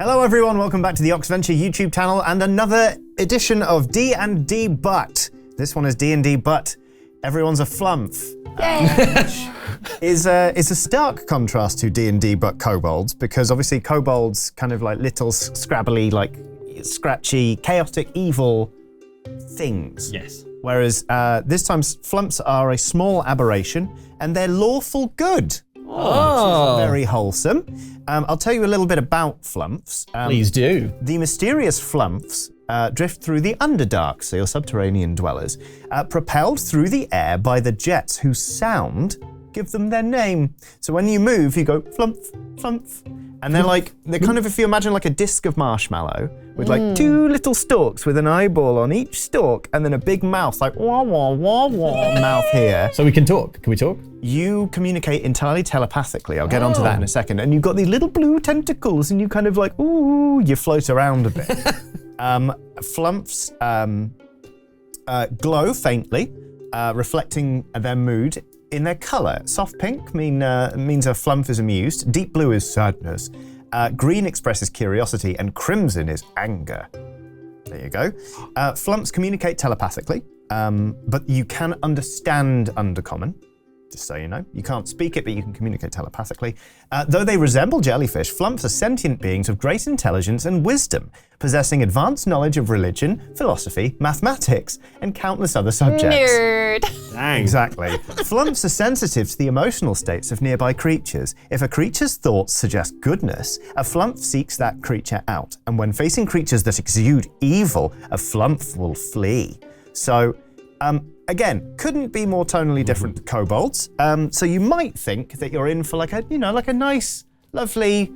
Hello everyone, welcome back to the Oxventure YouTube channel and another edition of D&D But. This one is D&D But Everyone's a Flumph. Is a stark contrast to D&D But Kobolds, because obviously kobolds kind of like little scrabbly, like scratchy, chaotic, evil things. Yes. Whereas this time Flumphs are a small aberration and they're lawful good. Oh. Which is very wholesome. I'll tell you a little bit about Flumphs. Please do. The mysterious Flumphs drift through the Underdark, so your subterranean dwellers, propelled through the air by the jets whose sound give them their name. So when you move, you go flumph, flumph. And they're kind of, if you imagine like a disc of marshmallow with like two little stalks with an eyeball on each stalk and then a big mouth, like wah, wah, wah, wah, mouth here. So we can talk. Can we talk? You communicate entirely telepathically. I'll get onto that in a second. And you've got these little blue tentacles and you kind of like, ooh, you float around a bit. Flumphs glow faintly, reflecting their mood in their colour. Soft pink means a Flumph is amused, deep blue is sadness, green expresses curiosity, and crimson is anger. There you go. Flumphs communicate telepathically, but you can understand Undercommon. Just so you know. You can't speak it, but you can communicate telepathically. Though they resemble jellyfish, Flumphs are sentient beings of great intelligence and wisdom, possessing advanced knowledge of religion, philosophy, mathematics, and countless other subjects. Nerd. Dang. Exactly. Flumphs are sensitive to the emotional states of nearby creatures. If a creature's thoughts suggest goodness, a Flumph seeks that creature out. And when facing creatures that exude evil, a Flumph will flee. So, again, couldn't be more tonally different to kobolds. So you might think that you're in for like a nice, lovely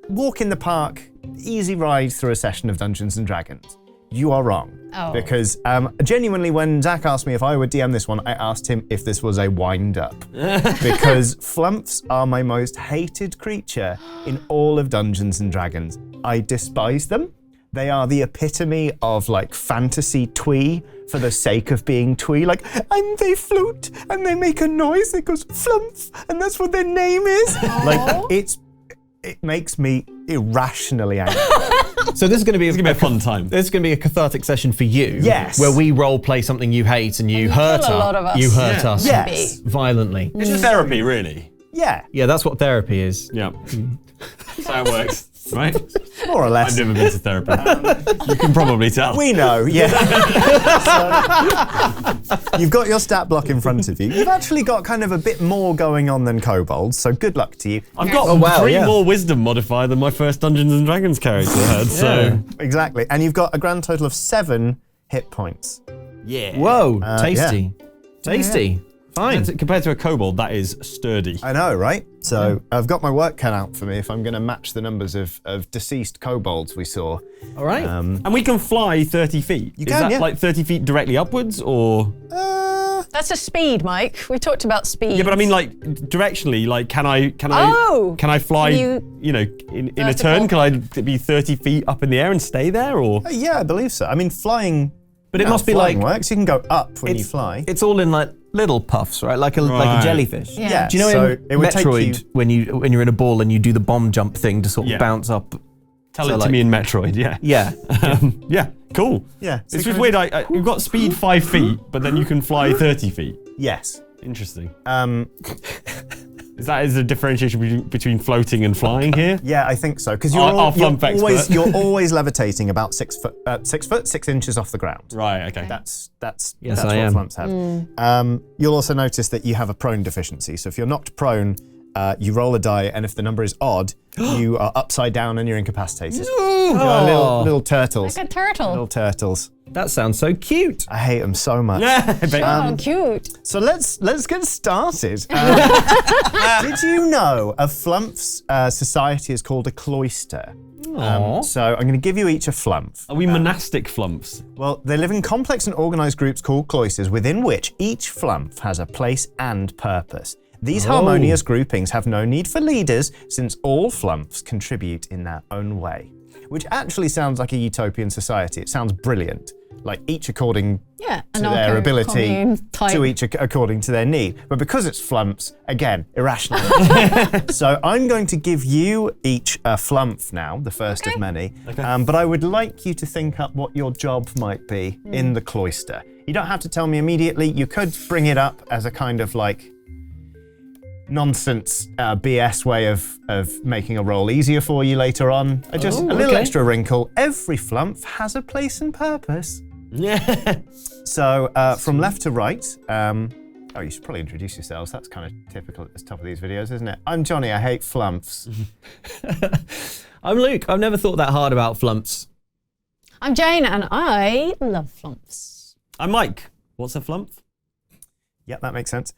walk in the park, easy ride through a session of Dungeons and Dragons. You are wrong. Oh. Because genuinely, when Zach asked me if I would DM this one, I asked him if this was a wind-up. Because Flumphs are my most hated creature in all of Dungeons and Dragons. I despise them. They are the epitome of like fantasy twee for the sake of being twee. Like, and they float and they make a noise that goes flumph, and that's what their name is. Like, it makes me irrationally angry. So this is going to be a fun time. This is going to be a cathartic session for you. Yes. Where we role play something you hate and you hurt kill a lot of us. You hurt us. Yes. Violently. It's just therapy, really. Yeah. Yeah, that's what therapy is. Yeah. That's how it works, right? More or less. I've never been to therapy. You can probably tell. We know, yeah. So, you've got your stat block in front of you. You've actually got kind of a bit more going on than kobolds, so good luck to you. I've got three more wisdom modifier than my first Dungeons and Dragons character had, so... Exactly, and you've got a grand total of 7 hit points. Yeah. Whoa, tasty. Yeah. Tasty. Fine. Compared to a kobold, that is sturdy. I know, right? So I've got my work cut out for me if I'm going to match the numbers of deceased kobolds we saw. All right. And we can fly 30 feet. You is can, that yeah. like 30 feet directly upwards, or...? That's a speed, Mike. We talked about speed. Yeah, but I mean, like, directionally, like, can I fly, in a turn? Can I be 30 feet up in the air and stay there, or? Yeah, I believe so. I mean, flying... But it must be like... works. You can go up when you fly. It's all in like little puffs, right? Like a jellyfish. Yeah. Do you know so in it would Metroid take you... when you're in a ball and you do the bomb jump thing to sort of Yeah. bounce up? Tell it to me in Metroid, yeah. Yeah. Yeah, cool. Yeah. It's just weird, you've got speed 5 feet, but then you can fly 30 feet. Yes. Interesting. Is the differentiation between floating and flying here? Yeah, I think so. Because you're always levitating about 6 foot 6 inches off the ground. Right. Okay. That's Yes, what I am. Flumphs have. You'll also notice that you have a prone deficiency. So if you're knocked prone, you roll a die, and if the number is odd, you are upside down and you're incapacitated. Oh. Little turtles. Like a turtle. Little turtles. That sounds so cute. I hate them so much. Oh, cute. So let's get started. Did you know a Flumph's society is called a cloister? So I'm going to give you each a Flumph. Are we monastic Flumphs? Well, they live in complex and organised groups called cloisters, within which each Flumph has a place and purpose. These harmonious groupings have no need for leaders, since all Flumphs contribute in their own way. Which actually sounds like a utopian society. It sounds brilliant. like each according to anarcho their ability, commune type. to each according to their need. But because it's Flumphs, again, irrational. So I'm going to give you each a Flumph now, the first of many. Okay. But I would like you to think up what your job might be in the cloister. You don't have to tell me immediately. You could bring it up as a kind of like nonsense BS way of making a roll easier for you later on. Just a little extra wrinkle. Every Flumph has a place and purpose. Yeah. So from left to right, you should probably introduce yourselves. That's kind of typical at the top of these videos, isn't it? I'm Johnny, I hate Flumphs. I'm Luke, I've never thought that hard about Flumphs. I'm Jane, and I love Flumphs. I'm Mike. What's a Flumph? Yeah, that makes sense.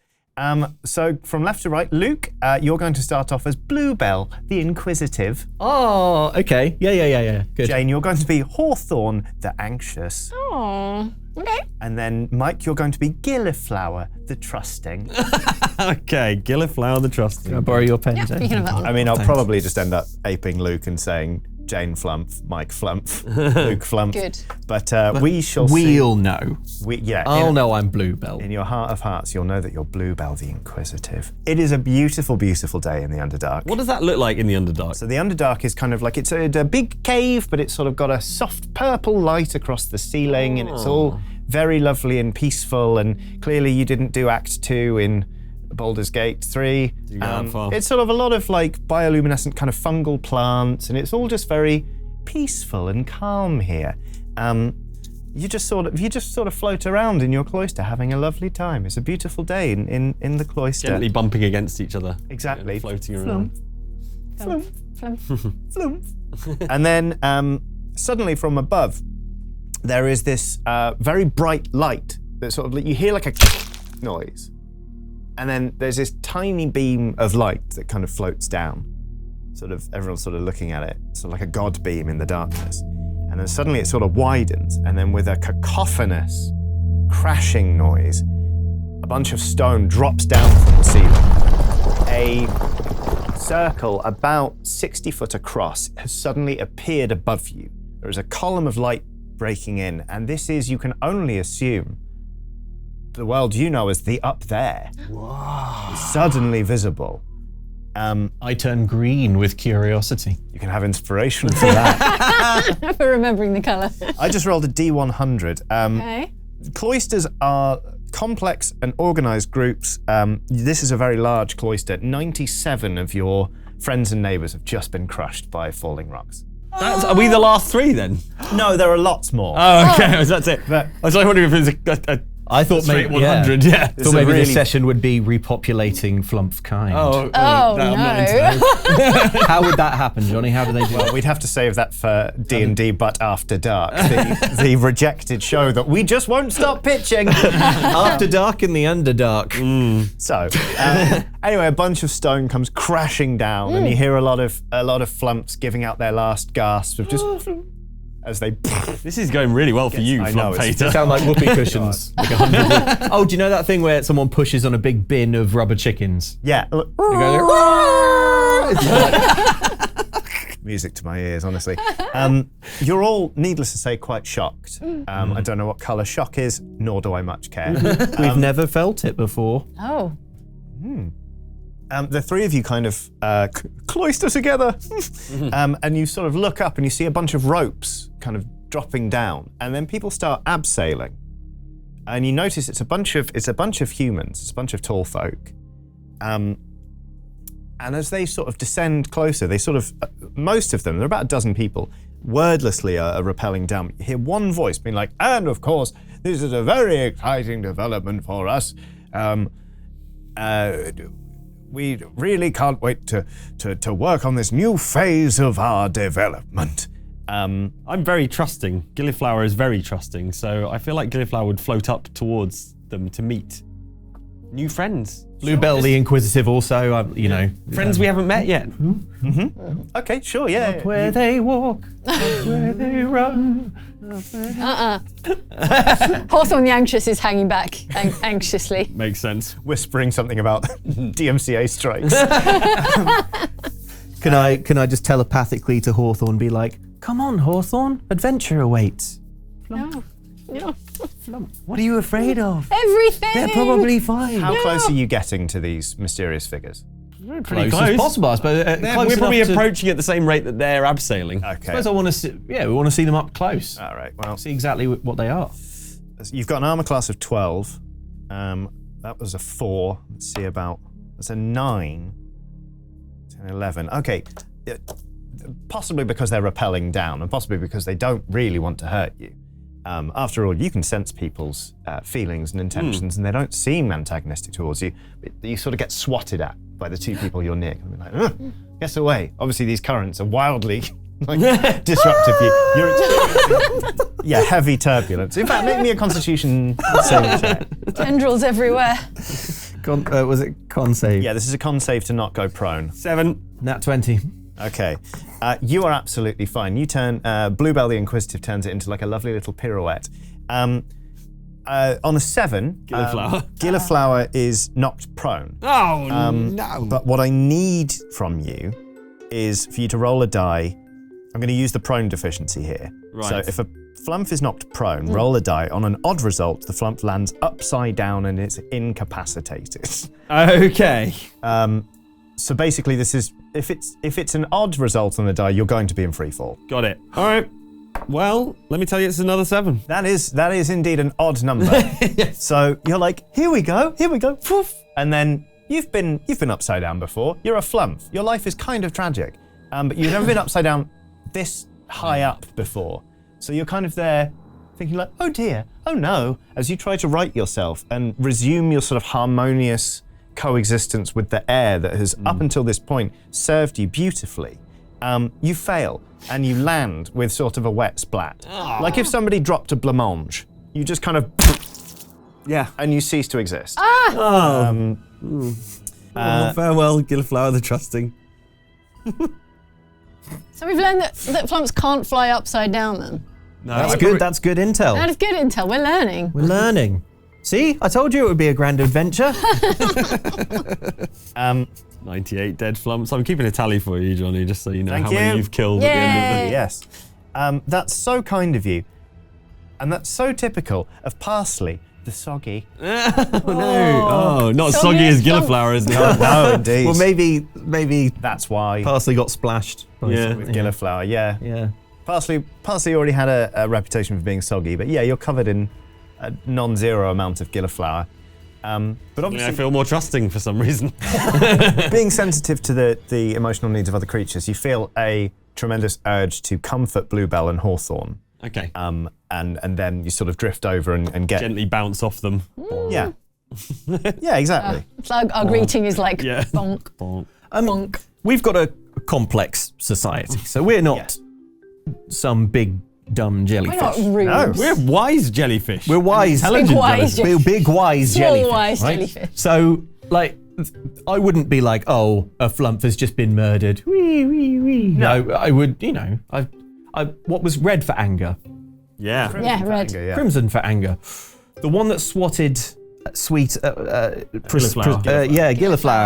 So from left to right, Luke, you're going to start off as Bluebell, the Inquisitive. Oh, okay. Yeah. Good. Jane, you're going to be Hawthorne, the Anxious. Oh, okay. And then Mike, you're going to be Gilliflower, the Trusting. Okay, Gilliflower the Trusting. Can I borrow your pen, Yeah, Jane? speaking of that one. I mean, I'll probably just end up aping Luke and saying Jane Flumph, Mike Flumph, Luke Flumph. Good. But we shall see. We'll know. I'll know I'm Bluebell. In your heart of hearts, you'll know that you're Bluebell the Inquisitive. It is a beautiful, beautiful day in the Underdark. What does that look like in the Underdark? So the Underdark is kind of like, it's a big cave, but it's sort of got a soft purple light across the ceiling, and it's all very lovely and peaceful, and clearly you didn't do Act 2 in Baldur's Gate 3. It's sort of a lot of like bioluminescent kind of fungal plants, and it's all just very peaceful and calm here. You just sort of float around in your cloister having a lovely time. It's a beautiful day in the cloister. Gently bumping against each other. Exactly. Floating around. Flump. And then suddenly from above, there is this very bright light that sort of, you hear like a noise. And then there's this tiny beam of light that kind of floats down. Sort of, everyone's sort of looking at it, sort of like a god beam in the darkness. And then suddenly it sort of widens, and then with a cacophonous crashing noise, a bunch of stone drops down from the ceiling. A circle about 60 foot across has suddenly appeared above you. There is a column of light breaking in, and this is, you can only assume, the world you know as the up there. Wow. Suddenly visible. I turn green with curiosity. You can have inspiration for that. For remembering the colour. I just rolled a D100. Okay. Cloisters are complex and organised groups. This is a very large cloister. 97 of your friends and neighbours have just been crushed by falling rocks. Are we the last three then? No, there are lots more. Oh, okay, that's it. But I was wondering if it was a I thought maybe 100, yeah. Thought maybe this session would be repopulating Flumph kind. Oh, I'm not into that. How would that happen, Johnny? How do they do Well, we'd have to save that for D&D But After Dark, the rejected show that we just won't stop pitching. After Dark in the Underdark. So, anyway, a bunch of stone comes crashing down, and you hear a lot of Flumphs giving out their last gasps of just as they. This is going really well for you, I know, Flump it's- Hater. Sound like whoopee cushions. Like 100. Oh, do you know that thing where someone pushes on a big bin of rubber chickens? Yeah. They go like, Music to my ears, honestly. You're all, needless to say, quite shocked. I don't know what colour shock is, nor do I much care. We've never felt it before. Oh. The three of you kind of cloister together, and you sort of look up and you see a bunch of ropes kind of dropping down, and then people start abseiling, and you notice it's a bunch of humans, it's a bunch of tall folk, and as they sort of descend closer, they sort of most of them, there are about a dozen people, wordlessly are rappelling down. You hear one voice being like, "And of course, this is a very exciting development for us. We really can't wait to work on this new phase of our development." I'm very trusting. Gilliflower is very trusting, so I feel like Gilliflower would float up towards them to meet new friends. Bluebell the Inquisitive also, you know. Friends we haven't met yet. Okay, sure, yeah. Where they walk, where they run. Hawthorne the Anxious is hanging back anxiously. Makes sense. Whispering something about DMCA strikes. Can I just telepathically to Hawthorne be like, "Come on, Hawthorne, adventure awaits." No. What are you afraid of? Everything. They're probably fine. How close are you getting to these mysterious figures? Pretty close as possible, I suppose. We're probably approaching at the same rate that they're abseiling. I suppose I want to see. Yeah, we want to see them up close. All right. Well, see exactly what they are. You've got an armor class of 12. That was a 4. Let's see about. That's a 9. 10, 11. Okay. Possibly because they're rappelling down, and possibly because they don't really want to hurt you. After all, you can sense people's feelings and intentions, and they don't seem antagonistic towards you. But you sort of get swatted at by the two people you're near. Like, guess away. Obviously, these currents are wildly disruptive. You're experiencing heavy turbulence. In fact, make me a Constitution saving check. Tendrils everywhere. Was it con save? Yeah, this is a con save to not go prone. 7. Nat 20. Okay. You are absolutely fine. You turn, Bluebell the Inquisitive turns it into like a lovely little pirouette. On a 7, Gilliflower is knocked prone. Oh, no. But what I need from you is for you to roll a die. I'm going to use the prone deficiency here. Right. So if a Flumph is knocked prone, roll a die. On an odd result, the Flumph lands upside down and it's incapacitated. Okay. So basically, this is if it's an odd result on the die, you're going to be in free fall. Got it. All right. Well, let me tell you, it's another 7. That is indeed an odd number. Yes. So you're like, here we go, poof, and then you've been upside down before. You're a Flumph. Your life is kind of tragic, but you've never been upside down this high up before. So you're kind of there, thinking like, oh dear, oh no, as you try to right yourself and resume your sort of harmonious coexistence with the air that has up until this point served you beautifully. You fail and you land with sort of a wet splat. Like if somebody dropped a blancmange, you just kind of and you cease to exist. Farewell, Gilliflower the Trusting. So we've learned that Flumphs can't fly upside down then. No, That's good. That's good intel. That is good intel. We're learning. We're learning. See, I told you it would be a grand adventure. 98 dead Flumphs. I'm keeping a tally for you, Johnny, just so you know Thank how many you. you've killed at the end of it. Yes. That's so kind of you. And that's so typical of Parsley, the soggy. Oh, no. Oh, not soggy as Gilliflower, isn't it? No, indeed. Well, maybe that's why. Parsley got splashed. Yeah. With Gilliflower, yeah. Parsley already had a reputation for being soggy, but yeah, you're covered in a non-zero amount of Gilliflower. But obviously, I feel more trusting for some reason. being sensitive to the emotional needs of other creatures, you feel a tremendous urge to comfort Bluebell and Hawthorn. Okay. And then you sort of drift over and get gently bounce off them. Yeah. Yeah, exactly. It's like our greeting is like bonk. Bonk. Bonk. We've got a complex society, so we're not some big dumb jellyfish. We're not rude. No. We're wise jellyfish. We're wise. Big wise jellyfish. We're big wise Small jellyfish. wise right? jellyfish. So, like, I wouldn't be like, oh, a Flumph has just been murdered. Wee, wee, wee. No, I would, what was red for anger? Yeah. Yeah, red. Anger, yeah. Crimson for anger. The one that swatted sweet Gilliflower.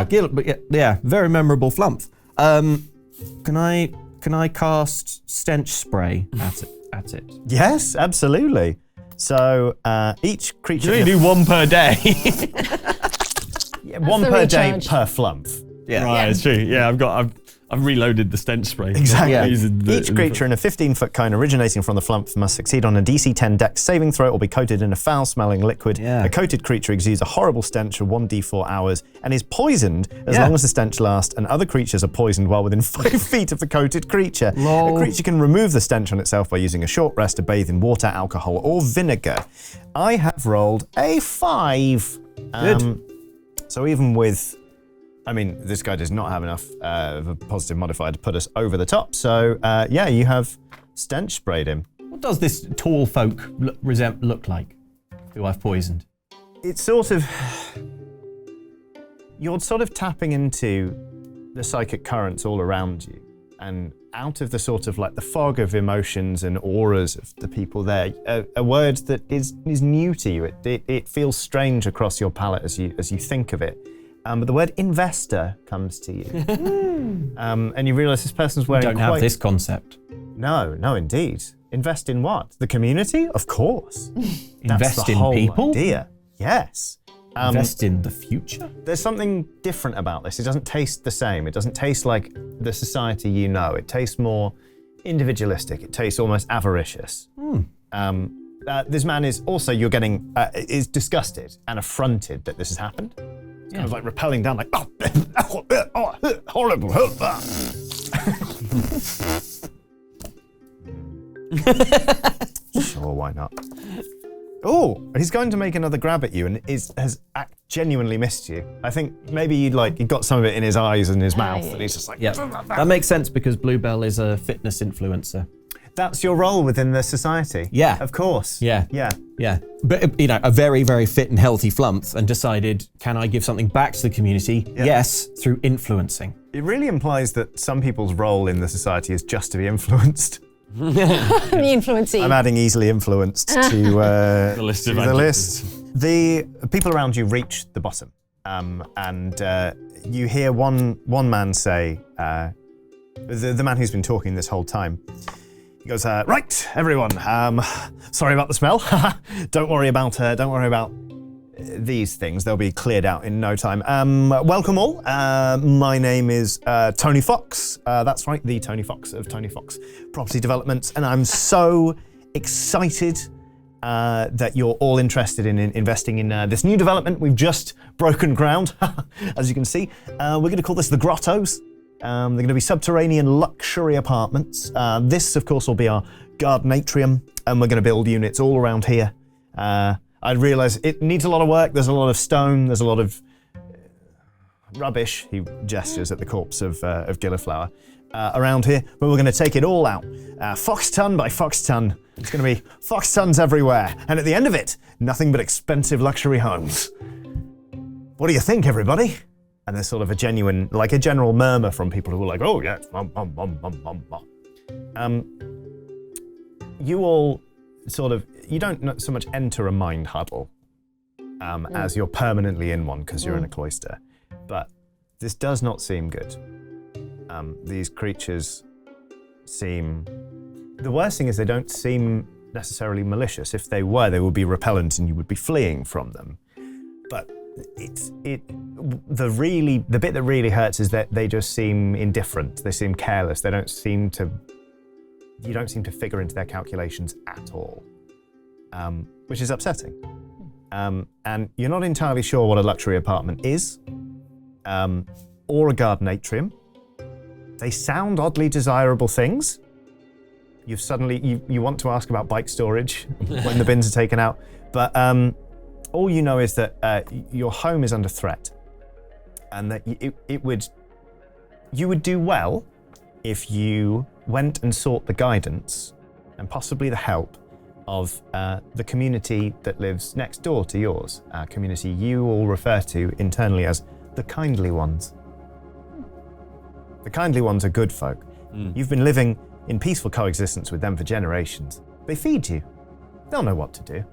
Gilliflower. Very memorable Flumph. Can I cast stench spray at it? Yes, absolutely. So each creature. You only do one per day. One the per day recharge. per Flumph. Yeah. Right, it's true. Yeah, I've reloaded the stench spray. Exactly. Yeah. Each creature in a 15-foot cone originating from the Flumph must succeed on a DC 10 Dex saving throw or be coated in a foul-smelling liquid. Yeah. A coated creature exudes a horrible stench for 1d4 hours and is poisoned as long as the stench lasts, and other creatures are poisoned while within 5 feet of the coated creature. Lol. A creature can remove the stench on itself by using a short rest to bathe in water, alcohol, or vinegar. I have rolled a 5. Good. So even with... this guy does not have enough of a positive modifier to put us over the top. So, you have stench sprayed him. What does this tall folk look like who I've poisoned? It's sort of... You're sort of tapping into the psychic currents all around you. And out of the sort of like the fog of emotions and auras of the people there, a word that is new to you. It feels strange across your palate as you think of it. But the word investor comes to you. And you realise this person's wearing Don't have this concept. No, indeed. Invest in what? The community? Of course. Invest That's the in whole people? idea. Yes. Invest in the future? There's something different about this. It doesn't taste the same. It doesn't taste like the society you know. It tastes more individualistic. It tastes almost avaricious. This man is also, you're getting, is disgusted and affronted that this has happened. It's kind of like rappelling down like, horrible. Sure, why not? Oh, he's going to make another grab at you and has genuinely missed you. I think maybe he got some of it in his eyes and his mouth, and he's just like... Yeah, that makes sense because Bluebell is a fitness influencer. That's your role within the society? Yeah. Of course. Yeah. Yeah. Yeah. But, a very, very fit and healthy Flumph and decided, can I give something back to the community? Yeah. Yes, through influencing. It really implies that some people's role in the society is just to be influenced. The influencey. I'm adding easily influenced to the list. The people around you reach the bottom, and you hear one man say, the man who's been talking this whole time, he goes, right, everyone, sorry about the smell. Don't worry about these things. They'll be cleared out in no time. Welcome all. My name is Tony Fox. That's right, the Tony Fox of Tony Fox Property Developments. And I'm so excited that you're all interested in investing in this new development. We've just broken ground, as you can see. We're going to call this the Grottos. They're going to be subterranean luxury apartments. This, of course, will be our garden atrium, and we're going to build units all around here. I realise it needs a lot of work. There's a lot of stone. There's a lot of rubbish. He gestures at the corpse of Gilliflower around here, but we're going to take it all out, fox ton by fox ton. It's going to be fox tons everywhere, and at the end of it, nothing but expensive luxury homes. What do you think, everybody? And there's sort of a general murmur from people who are like, oh, yeah. You all you don't so much enter a mind huddle as you're permanently in one because you're in a cloister. But this does not seem good. These creatures seem... The worst thing is they don't seem necessarily malicious. If they were, they would be repellent and you would be fleeing from them. But the bit that really hurts is that they just seem indifferent. They seem careless. You don't seem to figure into their calculations at all, which is upsetting. And you're not entirely sure what a luxury apartment is, or a garden atrium. They sound oddly desirable things. You want to ask about bike storage when the bins are taken out, but all you know is that your home is under threat, and that you would do well if you went and sought the guidance and possibly the help of the community that lives next door to yours, a community you all refer to internally as the Kindly Ones. The Kindly Ones are good folk. You've been living in peaceful coexistence with them for generations. They feed you. They'll know what to do.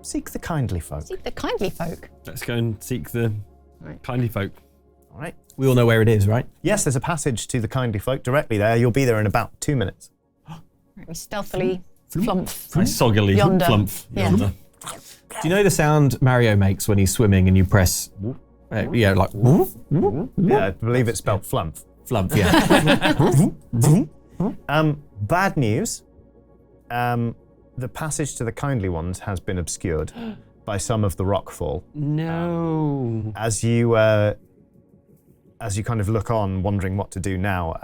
Seek the kindly folk. Seek the kindly folk. Let's go and seek the kindly folk. All right. We all know where it is, right? Yes, there's a passage to the kindly folk directly there. You'll be there in about 2 minutes. Right, we stealthily Flumph. I soggily Yonder. Flumph. Yeah. Yonder. Do you know the sound Mario makes when he's swimming and you press... like... Yeah, I believe it's spelled Flumph. Flumph, yeah. Bad news. The passage to the kindly ones has been obscured by some of the rockfall. No. As you kind of look on, wondering what to do now,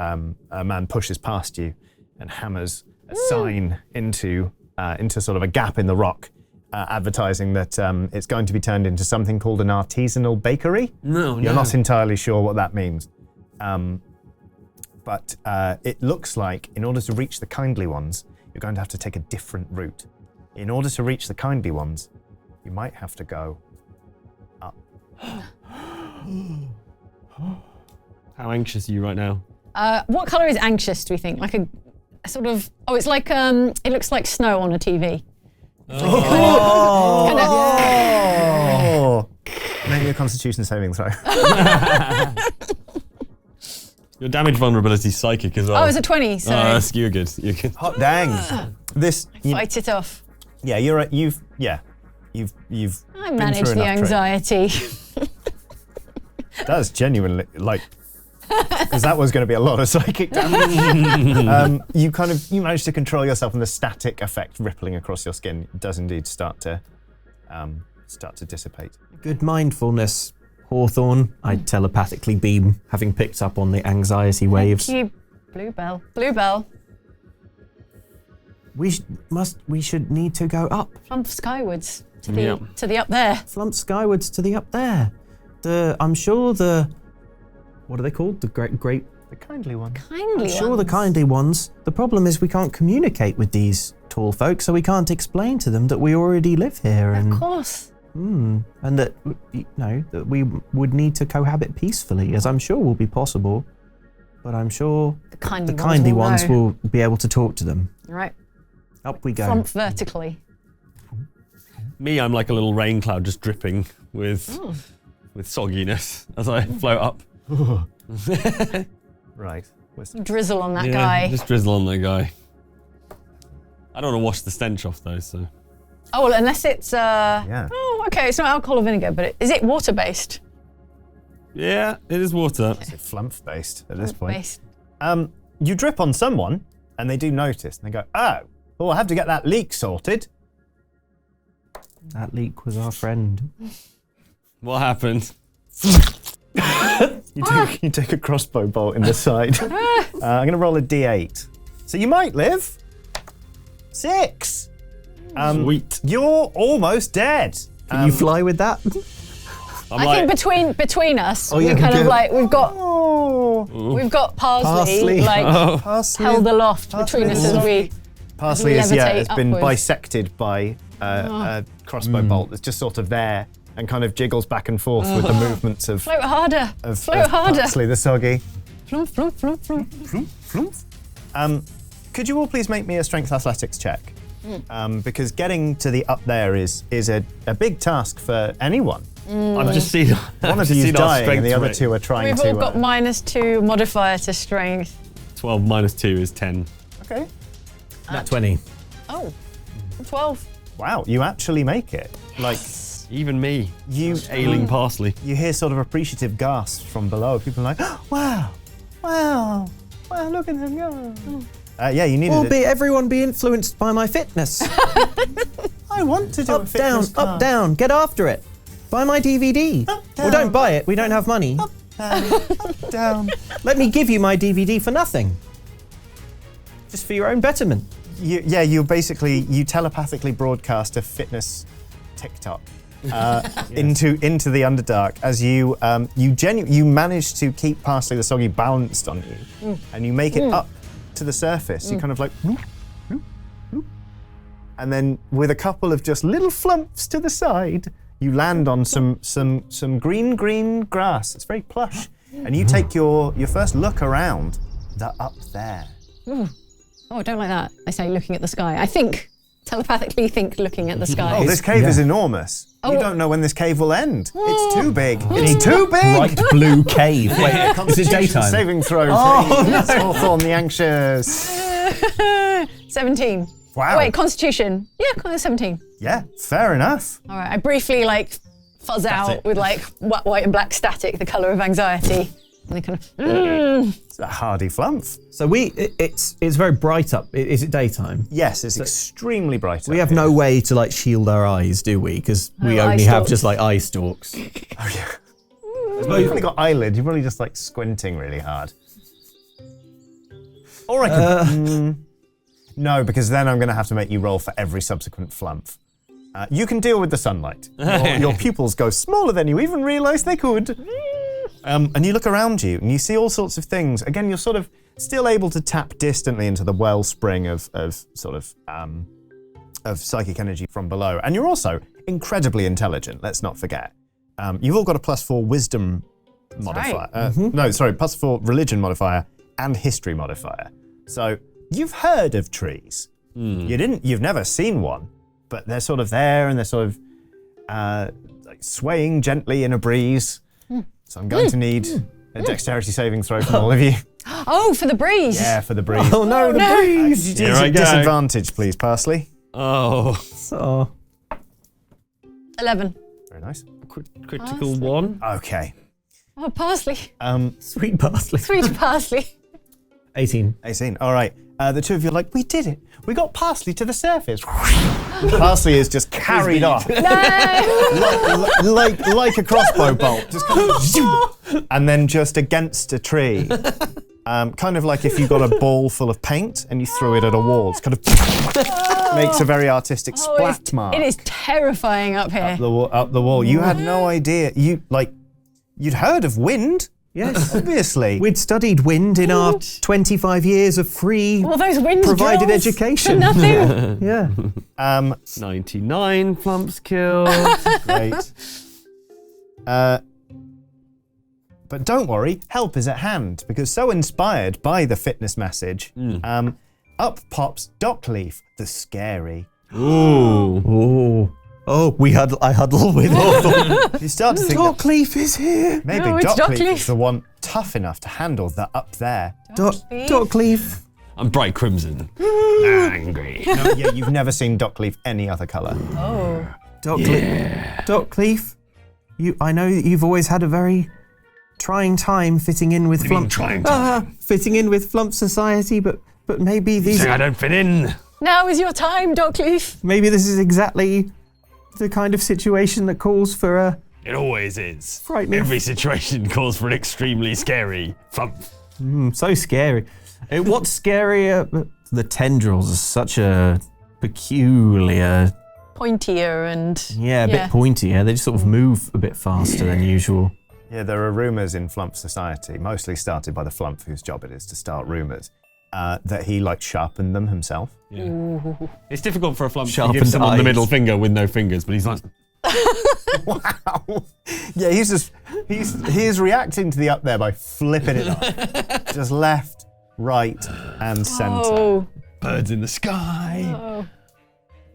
a man pushes past you and hammers a sign into sort of a gap in the rock, advertising that it's going to be turned into something called an artisanal bakery. You're not entirely sure what that means. But it looks like in order to reach the kindly ones, you're going to have to take a different route. In order to reach the kindly ones, you might have to go up. How anxious are you right now? What colour is anxious, do we think? Like a sort of... Oh, it's like... it looks like snow on a TV. Make me a Constitution saving throw. Your damage vulnerability is psychic as well. Oh, it's a 20, so... You're good. You're good. Hot dang. Fight it off. Yeah, you're right. You've I been manage through the enough anxiety. That's genuinely, because that was going to be a lot of psychic damage. You manage to control yourself, and the static effect rippling across your skin does indeed start to dissipate. Good mindfulness, Hawthorne. I telepathically beam, having picked up on the anxiety waves. Thank you, Bluebell. We should need to go up. Flumph skywards to the up there. Flumph skywards to the up there. I'm sure what are they called? The The kindly one. I'm sure the kindly ones. The problem is we can't communicate with these tall folk, so we can't explain to them that we already live here. Of course. And that, that we would need to cohabit peacefully, as I'm sure will be possible. But I'm sure The kindly ones will be able to talk to them. Right. Up we go. Flumph vertically. Me, I'm like a little rain cloud just dripping with sogginess as I float up. Right. Drizzle on that guy. Just drizzle on that guy. I don't want to wash the stench off though, so. Oh, well, unless it's Yeah. Oh, okay. It's not alcohol or vinegar, but is it water-based? Yeah, it is water. It's Flumph based at this point. Based. You drip on someone, and they do notice, and they go, "Oh, I have to get that leak sorted." That leak was our friend. What happened? You take a crossbow bolt in the side. I'm going to roll a d8. So you might live. 6. Sweet. You're almost dead. Can you fly with that? I think between us, yeah, we kind of good. like we've got Parsley. parsley, like Parsley. held aloft between us as we. Parsley as we has levitate been upwards. bisected by a crossbow bolt that's just sort of there and kind of jiggles back and forth with the movements of Float harder. of Parsley. the soggy. Flump, flump, flump, flump. Could you all please make me a strength athletics check? Because getting to the up there is a big task for anyone. I've just seen One of you's dying and the other two are trying We've to... all got -2 modifier to strength. 12 minus 2 is 10. Okay. Nat 20. Oh, 12. Wow, you actually make it. Like, Even me. you Ailing parsley. you hear sort of appreciative gasps from below. People are like, oh, wow, look at them go. Yeah, you needed it. Everyone be influenced by my fitness. I want to do a Up, down, fitness class. up, down. Get after it. Buy my DVD. Up, Well, down. don't buy it. We don't have money. Up, down. Let me give you my DVD for nothing. Just for your own betterment. You basically, you telepathically broadcast a fitness TikTok into the Underdark as you manage to keep Parsley the Soggy balanced on you, and you make it up to the surface. You kind of like, bloop, bloop, bloop. And then with a couple of just little flumps to the side, you land on some green grass. It's very plush, and you take your first look around the up there. Oh, I don't like that. I say looking at the sky. I telepathically think looking at the sky. Oh, this cave is enormous. You don't know when this cave will end. It's too big. It's too big. Bright blue cave. Wait, is it daytime? Saving throw. Oh, please. Hawthorne the Anxious. 17. Wow. Oh, wait, Constitution. Yeah, 17. Yeah, fair enough. All right, I briefly fuzz out with white and black static, the colour of anxiety. And they kind of. It's a hardy Flumph. So it's very bright up. Is it daytime? Yes, it's extremely bright. We have no way to shield our eyes, do we? Because we eye only have stalks. just eye stalks. Oh yeah. You've only got eyelid. You're probably just squinting really hard. Or I could. No, because then I'm going to have to make you roll for every subsequent Flumph. You can deal with the sunlight. Your pupils go smaller than you even realised they could. And you look around you and you see all sorts of things. Again, you're sort of still able to tap distantly into the wellspring of psychic energy from below. And you're also incredibly intelligent, let's not forget. You've all got a +4 wisdom modifier. +4 religion modifier and history modifier. So you've heard of trees. You've never seen one, but they're sort of there and they're sort of swaying gently in a breeze. So I'm going to need A dexterity saving throw from all of you. Oh, for the breeze. Yeah, for the breeze. Oh no, the breeze! Could you use a disadvantage, please, Parsley? Oh. Oh. 11. Very nice. Critical 1. Okay. Oh, parsley. Sweet parsley. Sweet parsley. 18. 18. All right. The two of you are like, we did it. We got Parsley to the surface. Parsley is just carried off. No! like a crossbow bolt. Just kind of zoom, and then just against a tree. Kind of like if you got a ball full of paint and you threw it at a wall. It's kind of makes a very artistic splat mark. It is terrifying up here. Up the wall. You had no idea. You'd heard of wind. Yes. Obviously. We'd studied wind in our 25 years of free All those wind provided drills education. For nothing. Yeah. 99 Flumphs killed. Great. But don't worry, help is at hand, because so inspired by the fitness message, up pops Dockleaf, the scary. Ooh. Oh. Oh, I huddle with Hawthorne. You start to think Dockleaf is here. maybe No, it's Dockleaf Dockleaf. is the one tough enough to handle the up there. Dockleaf. I'm bright crimson. Angry. No, yeah, you've never seen Dockleaf any other colour. Oh. Dockleaf. I know that you've always had a very trying time fitting in with fitting in with Flump society, but maybe these. I don't fit in. Now is your time, Dockleaf. Maybe this is exactly the kind of situation that calls for a. It always is. Frightening. Every situation calls for an extremely scary Flumph. So scary. What's scarier? The tendrils are such a peculiar. Pointier and. Yeah, a bit pointier. They just sort of move a bit faster than usual. Yeah, there are rumours in Flump society, mostly started by the Flumph, whose job it is to start rumours, that he sharpened them himself. Yeah. It's difficult for a Flumph to Sharpened give someone eyes. the middle finger with no fingers, but he's like. Wow. Yeah, he is reacting to the up there by flipping it off. Just left, right, and centre. Oh. Birds in the sky. Oh.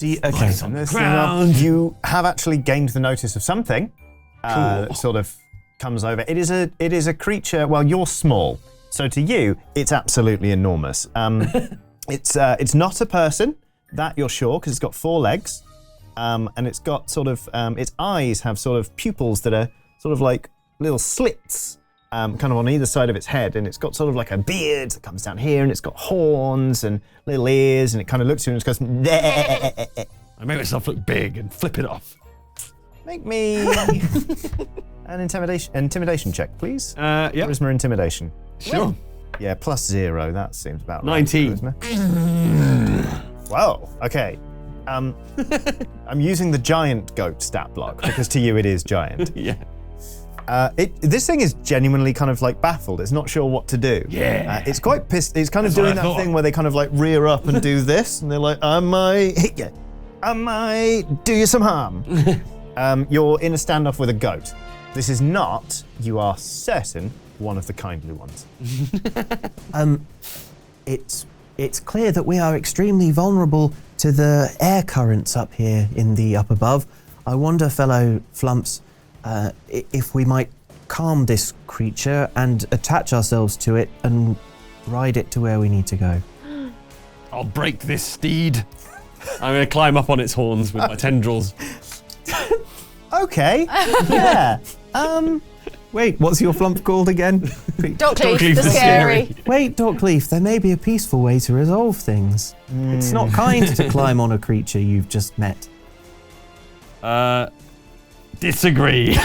Okay. On the This ground. You have actually gained the notice of something that sort of comes over. It is a creature. Well, you're small, so to you, it's absolutely enormous. It's not a person, that you're sure, because it's got 4 legs, and it's got sort of its eyes have sort of pupils that are sort of like little slits, kind of on either side of its head, and it's got sort of like a beard that comes down here, and it's got horns and little ears, and it kind of looks at you and just goes. I make myself look big and flip it off. Make me an intimidation check, please. Yeah. Charisma intimidation. Sure. Yeah, +0. That seems about 19. right. 19. Whoa. Okay. I'm using the giant goat stat block because to you it is giant. Yeah. This thing is genuinely kind of baffled. It's not sure what to do. Yeah. It's quite pissed. It's kind of That's doing what I that thought. thing where they kind of rear up and do this, and they're like, I might hit you. I might do you some harm. You're in a standoff with a goat. This is not, you are certain, one of the kindly ones. It's clear that we are extremely vulnerable to the air currents up here in the up above. I wonder, fellow Flumphs, if we might calm this creature and attach ourselves to it and ride it to where we need to go. I'll break this steed. I'm going to climb up on its horns with my tendrils. Okay. Yeah. Wait, what's your Flumph called again? Dockleaf, the scary. Wait, Dockleaf, there may be a peaceful way to resolve things. It's not kind to climb on a creature you've just met. Disagree.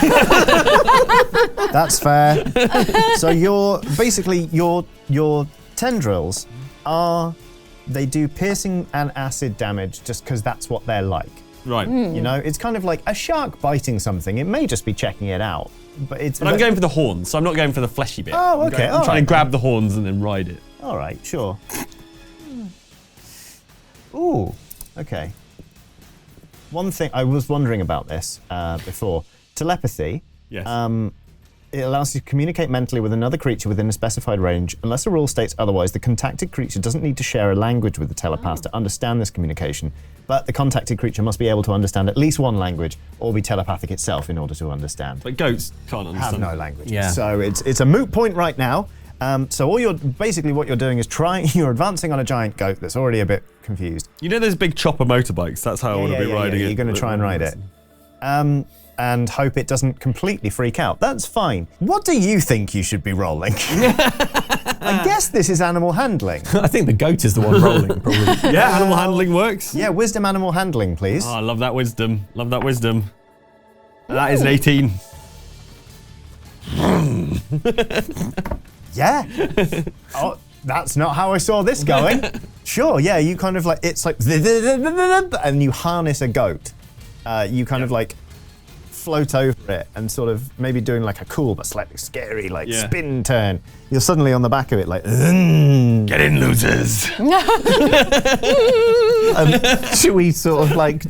That's fair. So your tendrils they do piercing and acid damage just because that's what they're like. Right. You know, it's kind of like a shark biting something. It may just be checking it out, but I'm going for the horns, so I'm not going for the fleshy bit. Oh, okay. I'm trying to grab the horns and then ride it. All right, sure. Ooh, okay. One thing I was wondering about this before telepathy. Yes. It allows you to communicate mentally with another creature within a specified range. Unless a rule states otherwise, the contacted creature doesn't need to share a language with the telepath to understand this communication, but the contacted creature must be able to understand at least one language or be telepathic itself in order to understand. But goats can't understand. Have no language. Yeah. So it's a moot point right now. So what you're doing is you're advancing on a giant goat that's already a bit confused. You know those big chopper motorbikes? That's how I want to be riding it. You're going to try and ride it. And hope it doesn't completely freak out. That's fine. What do you think you should be rolling? I guess this is animal handling. I think the goat is the one rolling, probably. Yeah, animal handling works. Yeah, wisdom animal handling, please. Oh, I love that wisdom. Love that wisdom. That is an 18. Yeah. Oh, that's not how I saw this going. Sure, yeah, you kind of like, it's like, and you harness a goat. You kind of like float over it and sort of maybe doing like a cool but slightly scary like spin turn. You're suddenly on the back of it like, get in, losers. Should we sort of like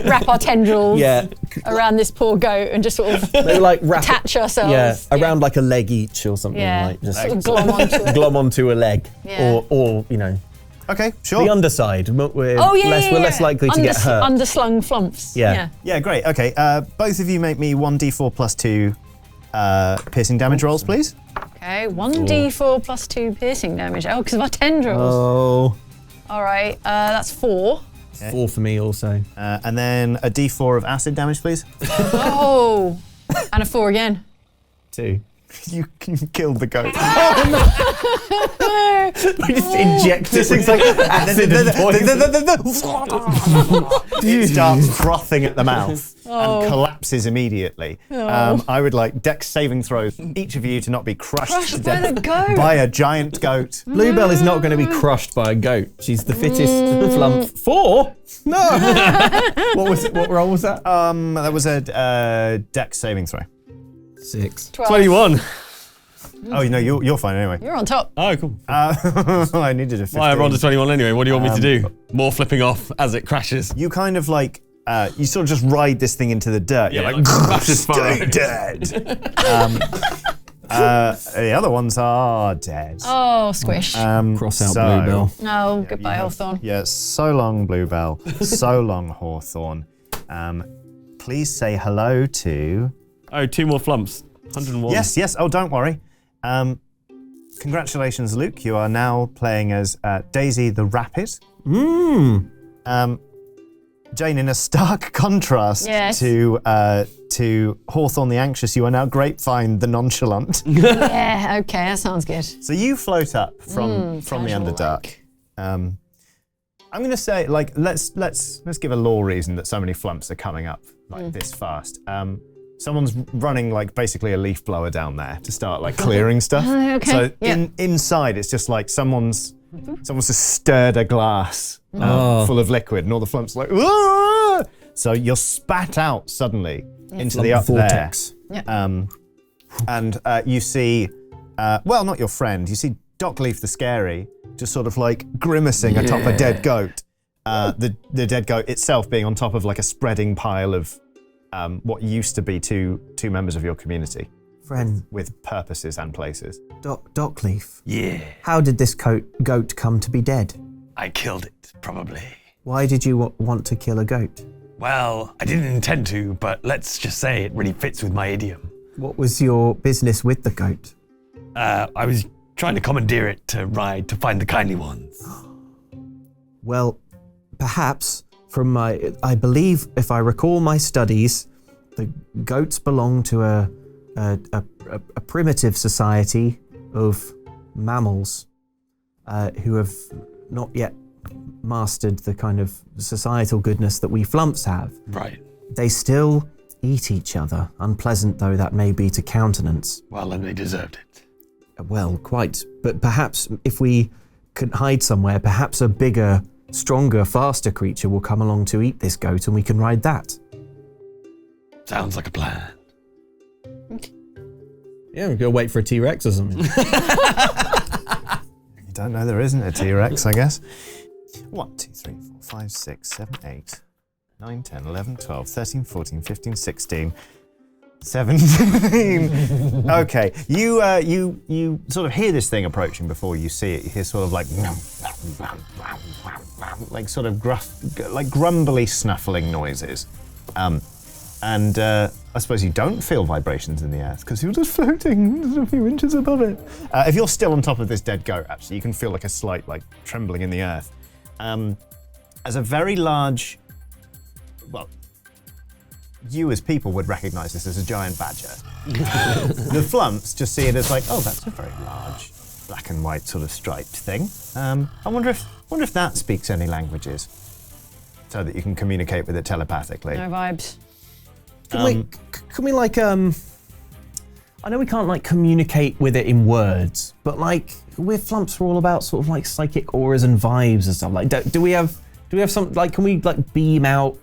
wrap our tendrils yeah, around this poor goat and just sort of maybe like attach ourselves? Yeah, around like a leg each or something like just sort of glom onto it. glom onto a leg or you know. okay, sure. The underside. We're we're less likely to get hurt. Underslung flumphs. Yeah, great. Okay, both of you make me 1d4 plus 2 piercing damage rolls, please. Okay, 1d4 plus 2 piercing damage. Oh, because of our tendrils. Oh. All right, that's 4. Okay. 4 for me also. And then a d4 of acid damage, please. Oh, and a 4 again. 2. You killed the goat. We just inject this thing's like acid and poison. It starts frothing at the mouth and collapses immediately. I would like dex saving throws, each of you to not be crushed to by death the goat. by a giant goat. Bluebell is not going to be crushed by a goat. She's the fittest Flumph. 4? No. What roll was that? That was a dex saving throw. 6. 21. Oh, no, you're fine anyway. You're on top. Oh, cool. I needed a 15. Well, I rolled a 21 anyway. What do you want me to do? More flipping off as it crashes. You kind of like, you sort of just ride this thing into the dirt. Yeah, You're like stay furrows. dead. The other ones are dead. Oh, squish. Cross out Bluebell. No, goodbye, Hawthorne. Yeah, so long, Bluebell. So long, Hawthorne. Please say hello to... Oh, 2 more flumps. 101. Yes. Oh, don't worry. Congratulations, Luke. You are now playing as Daisy the Rapid. Jane, in a stark contrast to Hawthorne the Anxious, you are now Grapevine the Nonchalant. Yeah, okay, that sounds good. So you float up from the Underdark. I'm going to say, like, let's give a lore reason that so many Flumphs are coming up like this fast. Someone's running like basically a leaf blower down there to start like clearing stuff. Okay. So inside it's just like someone's just stirred a glass full of liquid and all the Flumphs are like, "Aah!" So you're spat out suddenly into the up vortex. there. And you see, well, not your friend, you see Dockleaf the Scary just sort of like grimacing atop a dead goat. The dead goat itself being on top of like a spreading pile of what used to be two members of your community. Friend. With purposes and places. Dockleaf. Yeah. How did this goat come to be dead? I killed it, probably. Why did you want to kill a goat? Well, I didn't intend to, but let's just say it really fits with my idiom. What was your business with the goat? I was trying to commandeer it to ride to find the kindly ones. Well, perhaps I believe, if I recall my studies, the goats belong to a primitive society of mammals who have not yet mastered the kind of societal goodness that we Flumphs have. Right. They still eat each other, unpleasant though that may be to countenance. Well, then they deserved it. Well, quite. But perhaps if we can hide somewhere, perhaps a bigger, stronger, faster creature will come along to eat this goat and we can ride that. Sounds like a plan. Yeah, we're going to wait for a T-Rex or something. You don't know there isn't a T-Rex, I guess. 1, 2, 3, 4, 5, 6, 7, 8, 9, 10, 11, 12, 13, 14, 15, 16. 17. Okay, you sort of hear this thing approaching before you see it. You hear sort of like sort of gruff, like grumbly snuffling noises. And I suppose you don't feel vibrations in the earth because you're just floating a few inches above it. If you're still on top of this dead goat, actually, you can feel like a slight like trembling in the earth. As a very large, well, you as people would recognize this as a giant badger. The Flumphs just see it as like, oh, that's a very large black and white sort of striped thing. I wonder if that speaks any languages, so that you can communicate with it telepathically. No vibes. Can we like I know we can't like communicate with it in words, but like we're Flumphs, we're all about sort of like psychic auras and vibes and stuff. Like, do we have some like? Can we like beam out?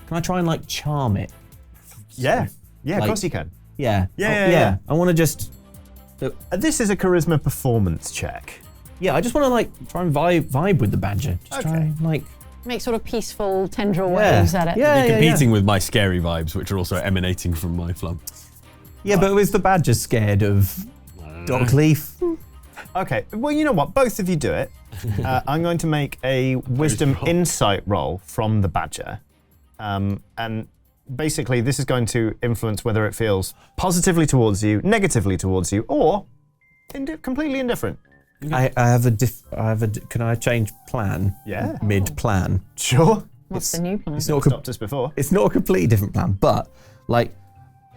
Can I try and like charm it? Yeah, Like- of course you can. Yeah. Yeah. I want to just. This is a charisma performance check. Yeah, I just want to like try and vibe with the badger. Just try Okay. and like. Make sort of peaceful tendril Yeah. waves at it. Yeah. You're competing with my scary vibes, which are also emanating from my Flump. Yeah, but was the badger scared of Doc Leaf? Okay, well, you know what? Both of you do it. I'm going to make a wisdom insight roll from the badger. And basically, this is going to influence whether it feels positively towards you, negatively towards you, or completely indifferent. I have a. Can I change plan? Yeah. Mid-plan. Sure. What's the new plan? It's not. Stopped us before. It's not a completely different plan, but like,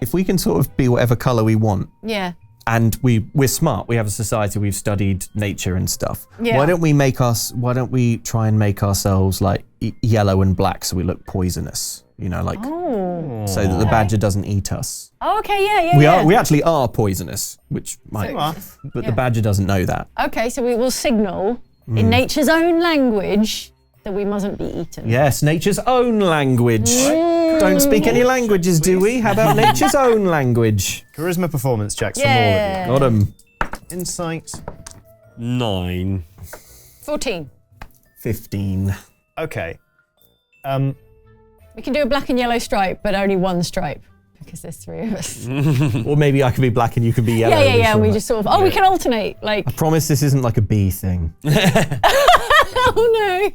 if we can sort of be whatever color we want, Yeah. and we're smart, we have a society, we've studied nature and stuff. Yeah. Why don't we try and make ourselves like yellow and black so we look poisonous? You know, like so that the badger doesn't eat us. Oh, okay, yeah. We actually are poisonous, which might, You are. but the badger doesn't know that. Okay, so we will signal in nature's own language that we mustn't be eaten. Yes, nature's own language. Don't speak any languages, do we? How about nature's own language? Charisma performance checks Yeah. from all of Got 'em. you. Insight. 9. 14. 15. Okay. We can do a black and yellow stripe, but only one stripe because there's 3 of us. Or maybe I could be black and you could be yellow. Yeah. And we just sort of, we can alternate. Like, I promise this isn't like a bee thing. oh no.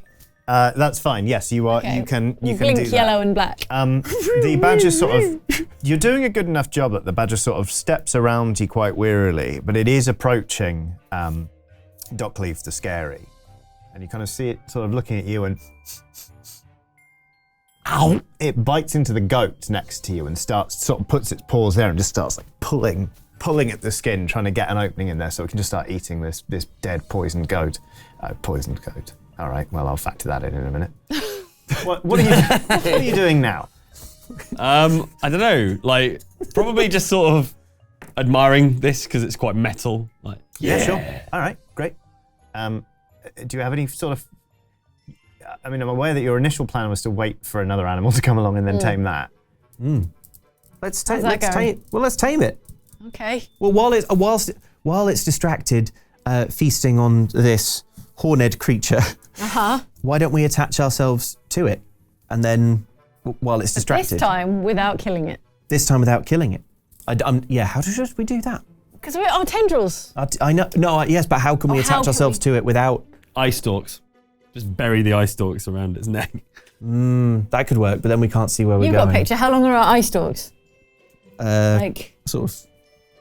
That's fine. Yes, you are. Okay. You can Blink do that. yellow and black. The badger sort of, you're doing a good enough job that the badger sort of steps around you quite wearily, but it is approaching Doc Leaf the Scary. And you kind of see it sort of looking at you and it bites into the goat next to you and puts its paws there and just starts like pulling at the skin, trying to get an opening in there so it can just start eating this dead poisoned goat. Poisoned goat. All right, well, I'll factor that in a minute. What are you doing now? I don't know, like, probably just sort of admiring this because it's quite metal. Like, Yeah, sure. All right, great. Do you have any sort of... I mean, I'm aware that your initial plan was to wait for another animal to come along and then tame that. Let's How's that going? tame it. Okay. Well, while it's distracted, feasting on this horned creature, why don't we attach ourselves to it, and then while it's distracted, This time without killing it. this time without killing it. How should we do that? Because we're our tendrils. I know, no, yes, but how can we How attach can ourselves we- to it without? eye stalks. Just bury the eye stalks around its neck. That could work, but then we can't see where we're You've going. got a picture. How long are our eye stalks? Like Sort of.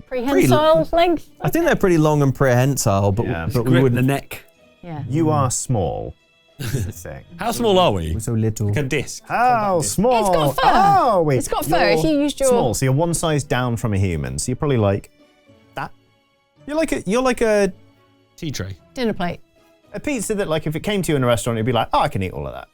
prehensile length? I think they're pretty long and prehensile, but Yeah. but we Grip the wouldn't. neck. Yeah. You are small. is the thing. How small are we? We're so little. Like a disc. How small It's got fur. are we? It's got fur. If you used your- small, so you're one size down from a human. So you're probably like that. You're like a Tea tray. Dinner plate. pizza that, like, if it came to you in a restaurant, you'd be like, oh, I can eat all of that.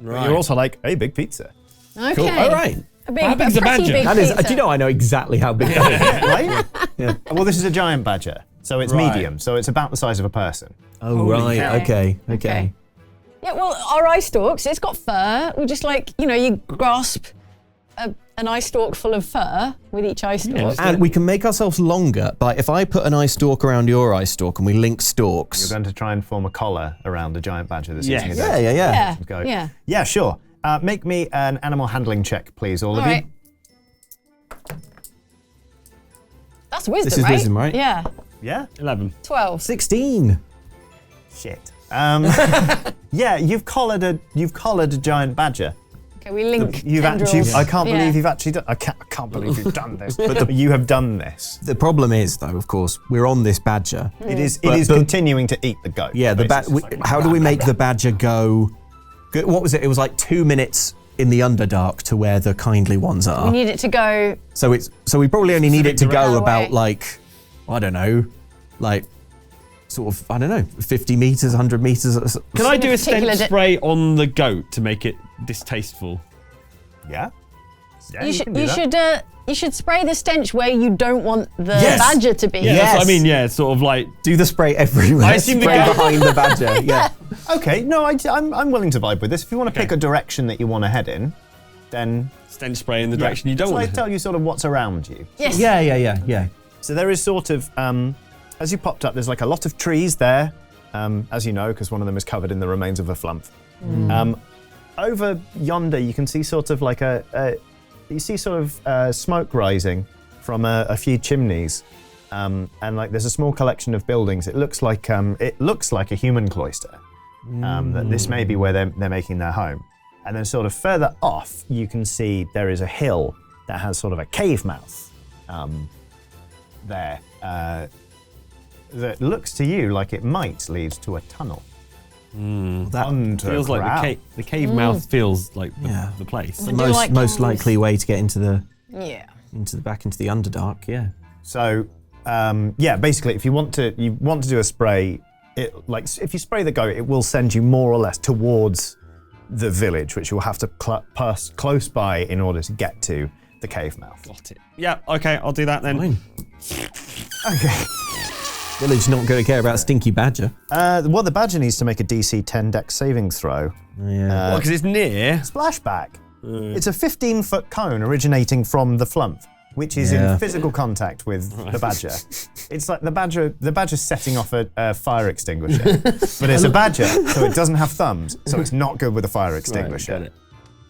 But you're also like, hey, big pizza. Okay. Cool. All right. A big, How big's a pretty badger? big That is. pizza. Do you know? I know exactly how big that is. Right? Yeah. Well, this is a giant badger, so it's Right. medium, so it's about the size of a person. Oh Holy right. cow. Okay. Okay. Yeah, well, our eye stalks, it's got fur. We just like, you grasp an eye stalk full of fur with each eye stalk. And we can make ourselves longer by if I put an eye stalk around your eye stalk and we link You're stalks. going to try and form a collar around a giant badger that's Yes. eating a Yeah, goat. yeah, yeah. Yeah. Go. Yeah. Yeah, sure. Make me an animal handling check, please, all of All right. That's wisdom, This is right? wisdom, right? Yeah. Yeah? 11. 12. 16. Shit. Yeah, you've collared a giant badger. Okay, we link You've tendrils. actually, I can't believe Yeah. you've actually done. I can't believe you've done this. But you have done this. The problem is, though, of course, we're on this badger. It is But- continuing to eat the goat. Yeah, Basically, it's like- how do we make the badger go? What was it? It was like 2 minutes in the Underdark to where the kindly ones We are. need it to go. So we probably only need it to Far go away. about like, I don't know, like sort of, I don't know, 50 meters, 100 meters. Can I do a particular stench spray on the goat to make it distasteful? Yeah. Yeah, You can do that. you should spray the stench where you don't want the Yes. badger to be. Yeah, that's what I Yes. mean. Yeah, sort of like. Do the spray everywhere. I assume the spray goat- behind the badger. Yeah. Okay, no, I'm willing to vibe with this. If you want to pick a direction that you want to head in, then Stench spray in the direction you don't Shall want I to. tell you sort of what's around you? Yes. Yeah. So there is sort of, as you popped up, there's like a lot of trees there, as you know, because one of them is covered in the remains of a Flumph. Over yonder, you can see sort of like smoke rising from a few chimneys, and like there's a small collection of buildings. It looks like a human cloister. That this may be where they're making their home. And then sort of further off, you can see there is a hill that has sort of a cave mouth there that looks to you like it might lead to a tunnel. That Feels like the cave mouth feels like the place. the do most like most tunnels. likely way to get into the Yeah. back into the Underdark. Yeah. So basically, if you want to do a spray, if you spray the goat, it will send you more or less towards the village, which you'll have to pass close by in order to get to the cave mouth. Got it. Yeah. Okay, I'll do that then. Fine. Okay. Village not going to care about stinky badger. Well, the badger needs to make a DC 10 Dex saving throw. Yeah. Because it's near. Splashback. It's a 15-foot cone originating from the Flumph, which is Yeah. in physical contact with the badger. It's like the badger's setting off a fire extinguisher, but it's a badger, so it doesn't have thumbs, so it's not good with a fire extinguisher. Right,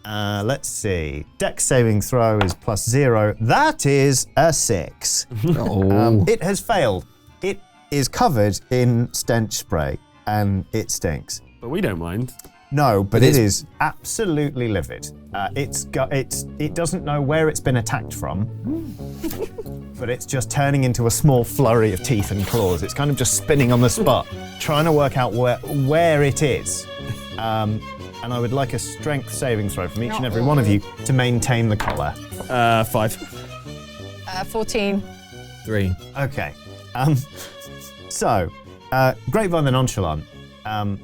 got it. Let's see. Dex saving throw is +0. That is a 6. Oh. It has failed. It is covered in stench spray, and it stinks. But we don't mind. No, but It it is- is absolutely livid. It doesn't know where it's been attacked from, but it's just turning into a small flurry of teeth and claws. It's kind of just spinning on the spot, trying to work out where it is. And I would like a strength saving throw from each and every one of you to maintain the collar. 5. 14. 3. Okay. So, Grapevine the Nonchalant,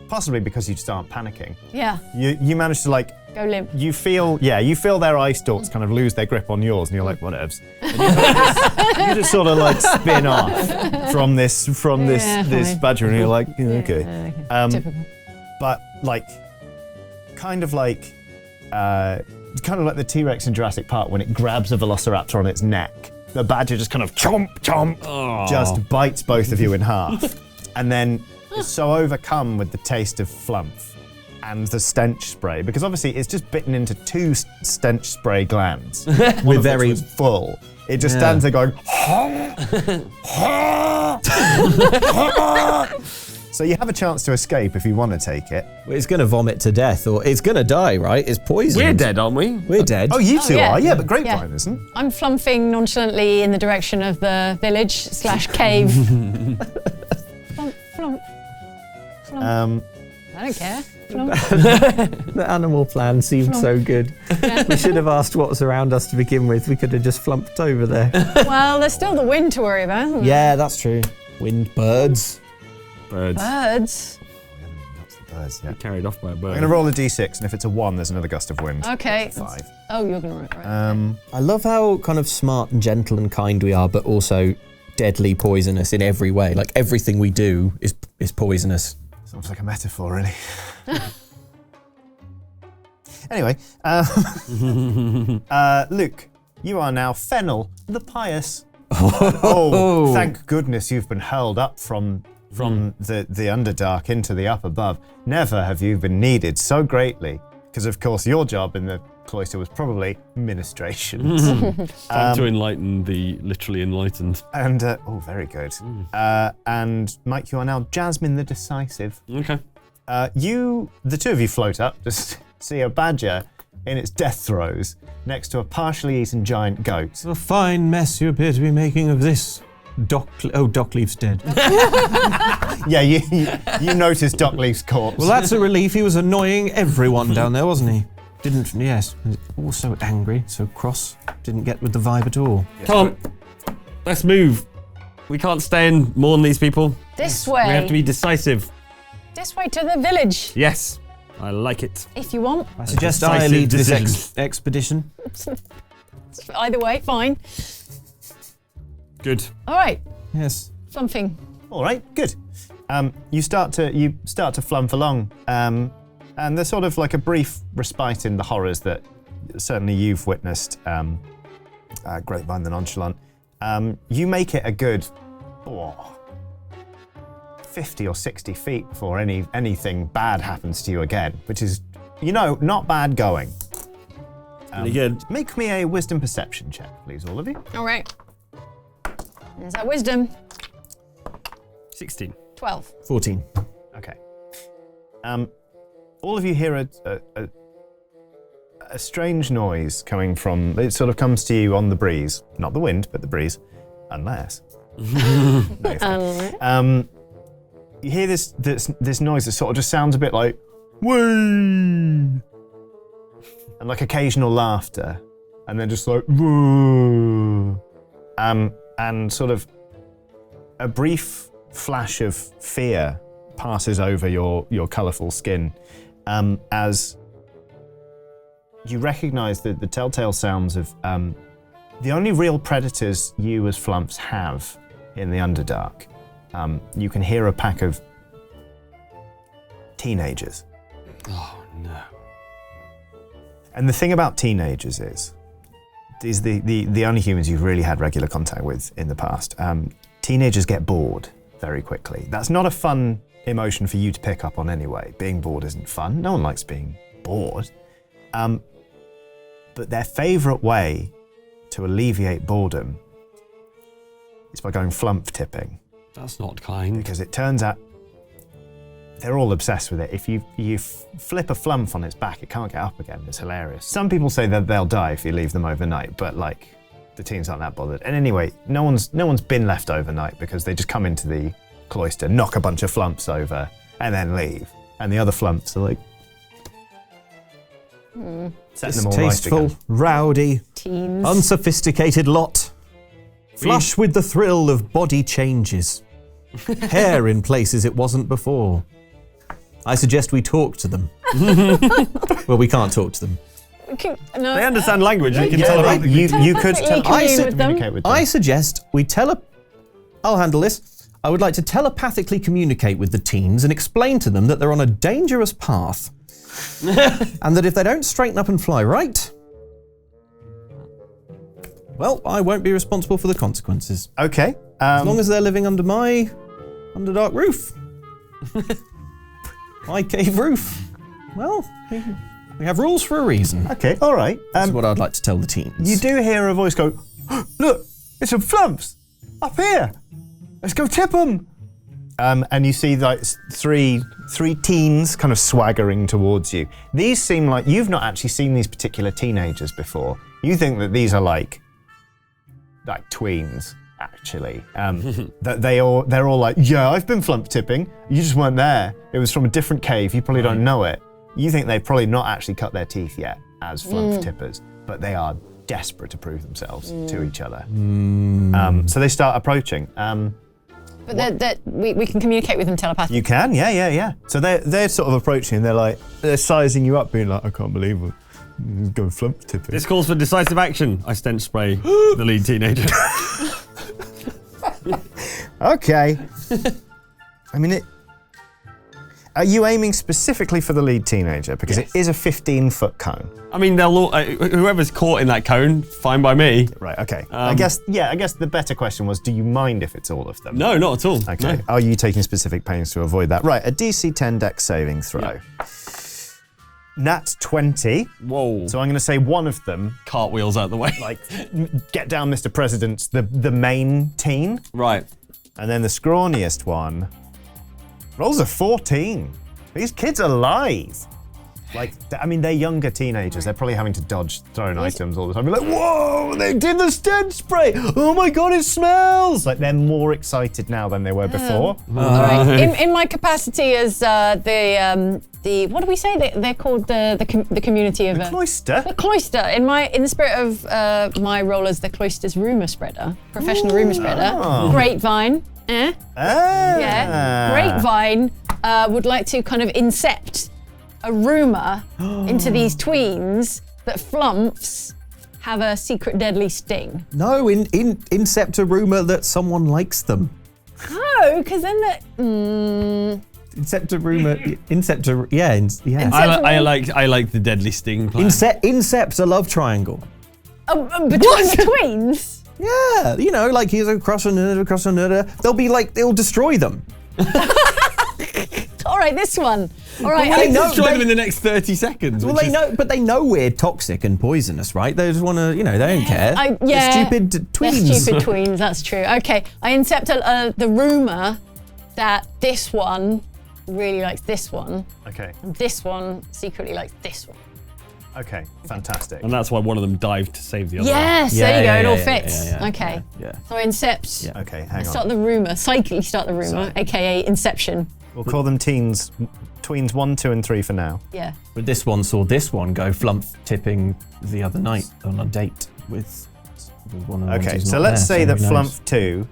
possibly because you just aren't panicking, Yeah. you manage to like. Go limp. You feel their eye stalks kind of lose their grip on yours, and you're like, whatevs. And you just sort of like spin off from this fine. badger, and you're like, yeah, okay. Typical. But like, kind of like the T-Rex in Jurassic Park when it grabs a velociraptor on its neck. The badger just kind of chomp, just bites both of you in half, and then is so overcome with the taste of Flumph and the stench spray, because obviously it's just bitten into 2 stench spray glands. One of which was full. It just stands there going. So you have a chance to escape if you want to take it. Well, it's going to vomit to death, or it's going to die, right? It's poison. We're dead, aren't we? We're dead. Oh, you two yeah. are? Yeah, but Grapevine Yeah. isn't. I'm flumphing nonchalantly in the direction of the village / cave. Flump. I don't care. Flump. The animal plan seemed so good. We should have asked what was around us to begin with. We could have just flumped over there. Well, there's still the wind to worry about. Isn't there? Yeah, that's true. Wind, birds. Birds. Birds. That's the birds, yeah. Carried off by a I'm bird. going to roll a d6, and if it's a 1, there's another gust of wind. Okay. 5. Oh, you're going to right. I love how kind of smart and gentle and kind we are, but also deadly poisonous in every way. Like everything we do is poisonous. Sounds like a metaphor, really. Anyway, Luke, you are now Fennel the Pious. Oh, thank goodness you've been hurled up from the Underdark into the up above. Never have you been needed so greatly, because of course your job in the cloister was probably ministrations. Time to enlighten the literally enlightened. And, very good. And Mike, you are now Jasmine the Decisive. Okay. The two of you float up to see a badger in its death throes next to a partially eaten giant goat. A fine mess you appear to be making of this. Dockleaf's dead. Yeah, you noticed Dockleaf's corpse. Well, that's a relief. He was annoying everyone down there, wasn't he? Yes. Also angry, so cross. Didn't get with the vibe at all. Come on, let's move. We can't stay and mourn these people. This way. We have to be decisive. This way to the village. Yes, I like it. If you want. I suggest I lead this expedition. Either way, fine. Good. All right. Yes. Something. All right, good. You start to flumph along, and there's sort of like a brief respite in the horrors that certainly you've witnessed. Grapevine the Nonchalant. You make it a good 50 or 60 feet before anything bad happens to you again, which is, not bad going. Pretty good. Make me a wisdom perception check, please, all of you. All right. There's that wisdom. 16. 12. 14. Okay. All of you hear a strange noise coming from. It sort of comes to you on the breeze, not the wind, but the breeze, unless. No, you hear this noise that sort of just sounds a bit like "wee," and like occasional laughter, and then just like "woo," and sort of a brief flash of fear passes over your colourful skin as you recognise the telltale sounds of the only real predators you as Flumphs have in the Underdark. You can hear a pack of teenagers. Oh no. And the thing about teenagers is these the only humans you've really had regular contact with in the past. Teenagers get bored very quickly. That's not a fun emotion for you to pick up on anyway. Being bored isn't fun. No one likes being bored. But their favourite way to alleviate boredom is by going flumph tipping. That's not kind. Because it turns out they're all obsessed with it. If you flip a flumph on its back, it can't get up again. It's hilarious. Some people say that they'll die if you leave them overnight, but like the teens aren't that bothered. And anyway, no one's been left overnight because they just come into the cloister, knock a bunch of flumphs over, and then leave. And the other flumphs are like, set them all right Distasteful, again. rowdy, Teens. unsophisticated lot. Flush with the thrill of body changes. Hair in places it wasn't before. I suggest we talk to them. Well, we can't talk to them. No, They understand language. They can Yeah, telepathically. you could communicate with them. I suggest we I'll handle this. I would like to telepathically communicate with the teens and explain to them that they're on a dangerous path. And that if they don't straighten up and fly right, well, I won't be responsible for the consequences. Okay. As long as they're living under my Underdark roof. My cave roof. Well, we have rules for a reason. Okay, all right. That's what I'd like to tell the teens. You do hear a voice go, "Look, it's some flumphs up here. Let's go tip them." And you see like three teens kind of swaggering towards you. These seem like you've not actually seen these particular teenagers before. You think that these are like tweens, actually. That they're all like, "Yeah, I've been flumph tipping. You just weren't there. It was from a different cave. You probably don't know it." You think they've probably not actually cut their teeth yet as flumph tippers, but they are desperate to prove themselves to each other. So they start approaching. But we can communicate with them telepathically. You can, yeah. So they're sort of approaching and they're sizing you up, being like, "I can't believe it. Going flumph tipping." This calls for decisive action. I stench spray the lead teenager. Okay. I mean, are you aiming specifically for the lead teenager? Because Yes. it is a 15-foot cone. I mean, they'll all, whoever's caught in that cone, fine by me. Right, okay. I guess the better question was, do you mind if it's all of them? No, not at all. Okay. No. Are you taking specific pains to avoid that? Right, a DC 10 dex saving throw. Nat 20. Whoa. So I'm going to say one of them, Cartwheels out the way. like, get down, Mr. President's the main teen. Right. And then the scrawniest one rolls a 14. These kids are live. Like, I mean, they're younger teenagers. They're probably having to dodge thrown items all the time. Be like, whoa, they did the stench spray. Oh my God, it smells. Like, they're more excited now than they were before. All right. In my capacity as the what do we say? They're called the community of Cloister. the cloister. In the spirit of my role as the cloister's rumor spreader, professional rumor spreader, Grapevine. Yeah, Grapevine would like to kind of incept a rumor into these tweens that Flumphs have a secret deadly sting. No, incept a rumor that someone likes them. No, because then the Incept a rumor. I like the deadly sting plan. Incept a love triangle. between the tweens. Yeah, you know, like here's across a nerder. They'll destroy them. All right, this one. All right, Well, They destroy them in the next 30 seconds. Well, they know we're toxic and poisonous, right? They just want to, they don't care. yeah. They're stupid tweens. They're stupid tweens, that's true. Okay, I incept the rumour that this one really likes this one, Okay. and this one secretly likes this one. Okay. Fantastic. And that's why one of them dived to save the other Yes, Yeah, there you go, yeah, it all yeah, fits. yeah, Okay. Yeah. So I incept, Yeah. Okay. Hang start on. the rumour, psychically start the rumour, aka Inception. We'll call them tweens 1, 2, and 3 for now. Yeah. But this one saw this one go Flumph tipping the other night on a date with one of the ones Okay. who's So not let's there, say that who knows? Flumph 2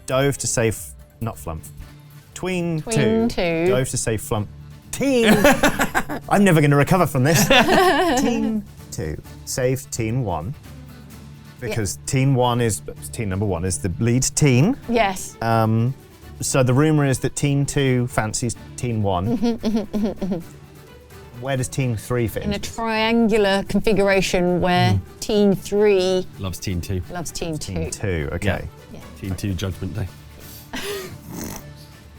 dove to save, not Flumph. Tween 2 Tween 2. dove to save Flumph. Teen. I'm never going to recover from this. Teen 2 saved Teen 1 because teen number 1 is the lead teen. Yes. So the rumor is that Teen 2 fancies Teen 1. Where does Teen 3 fit In a into? triangular configuration where Teen 3 Loves Teen 2. loves Teen 2. Teen 2, okay. Teen 2 Judgment Day.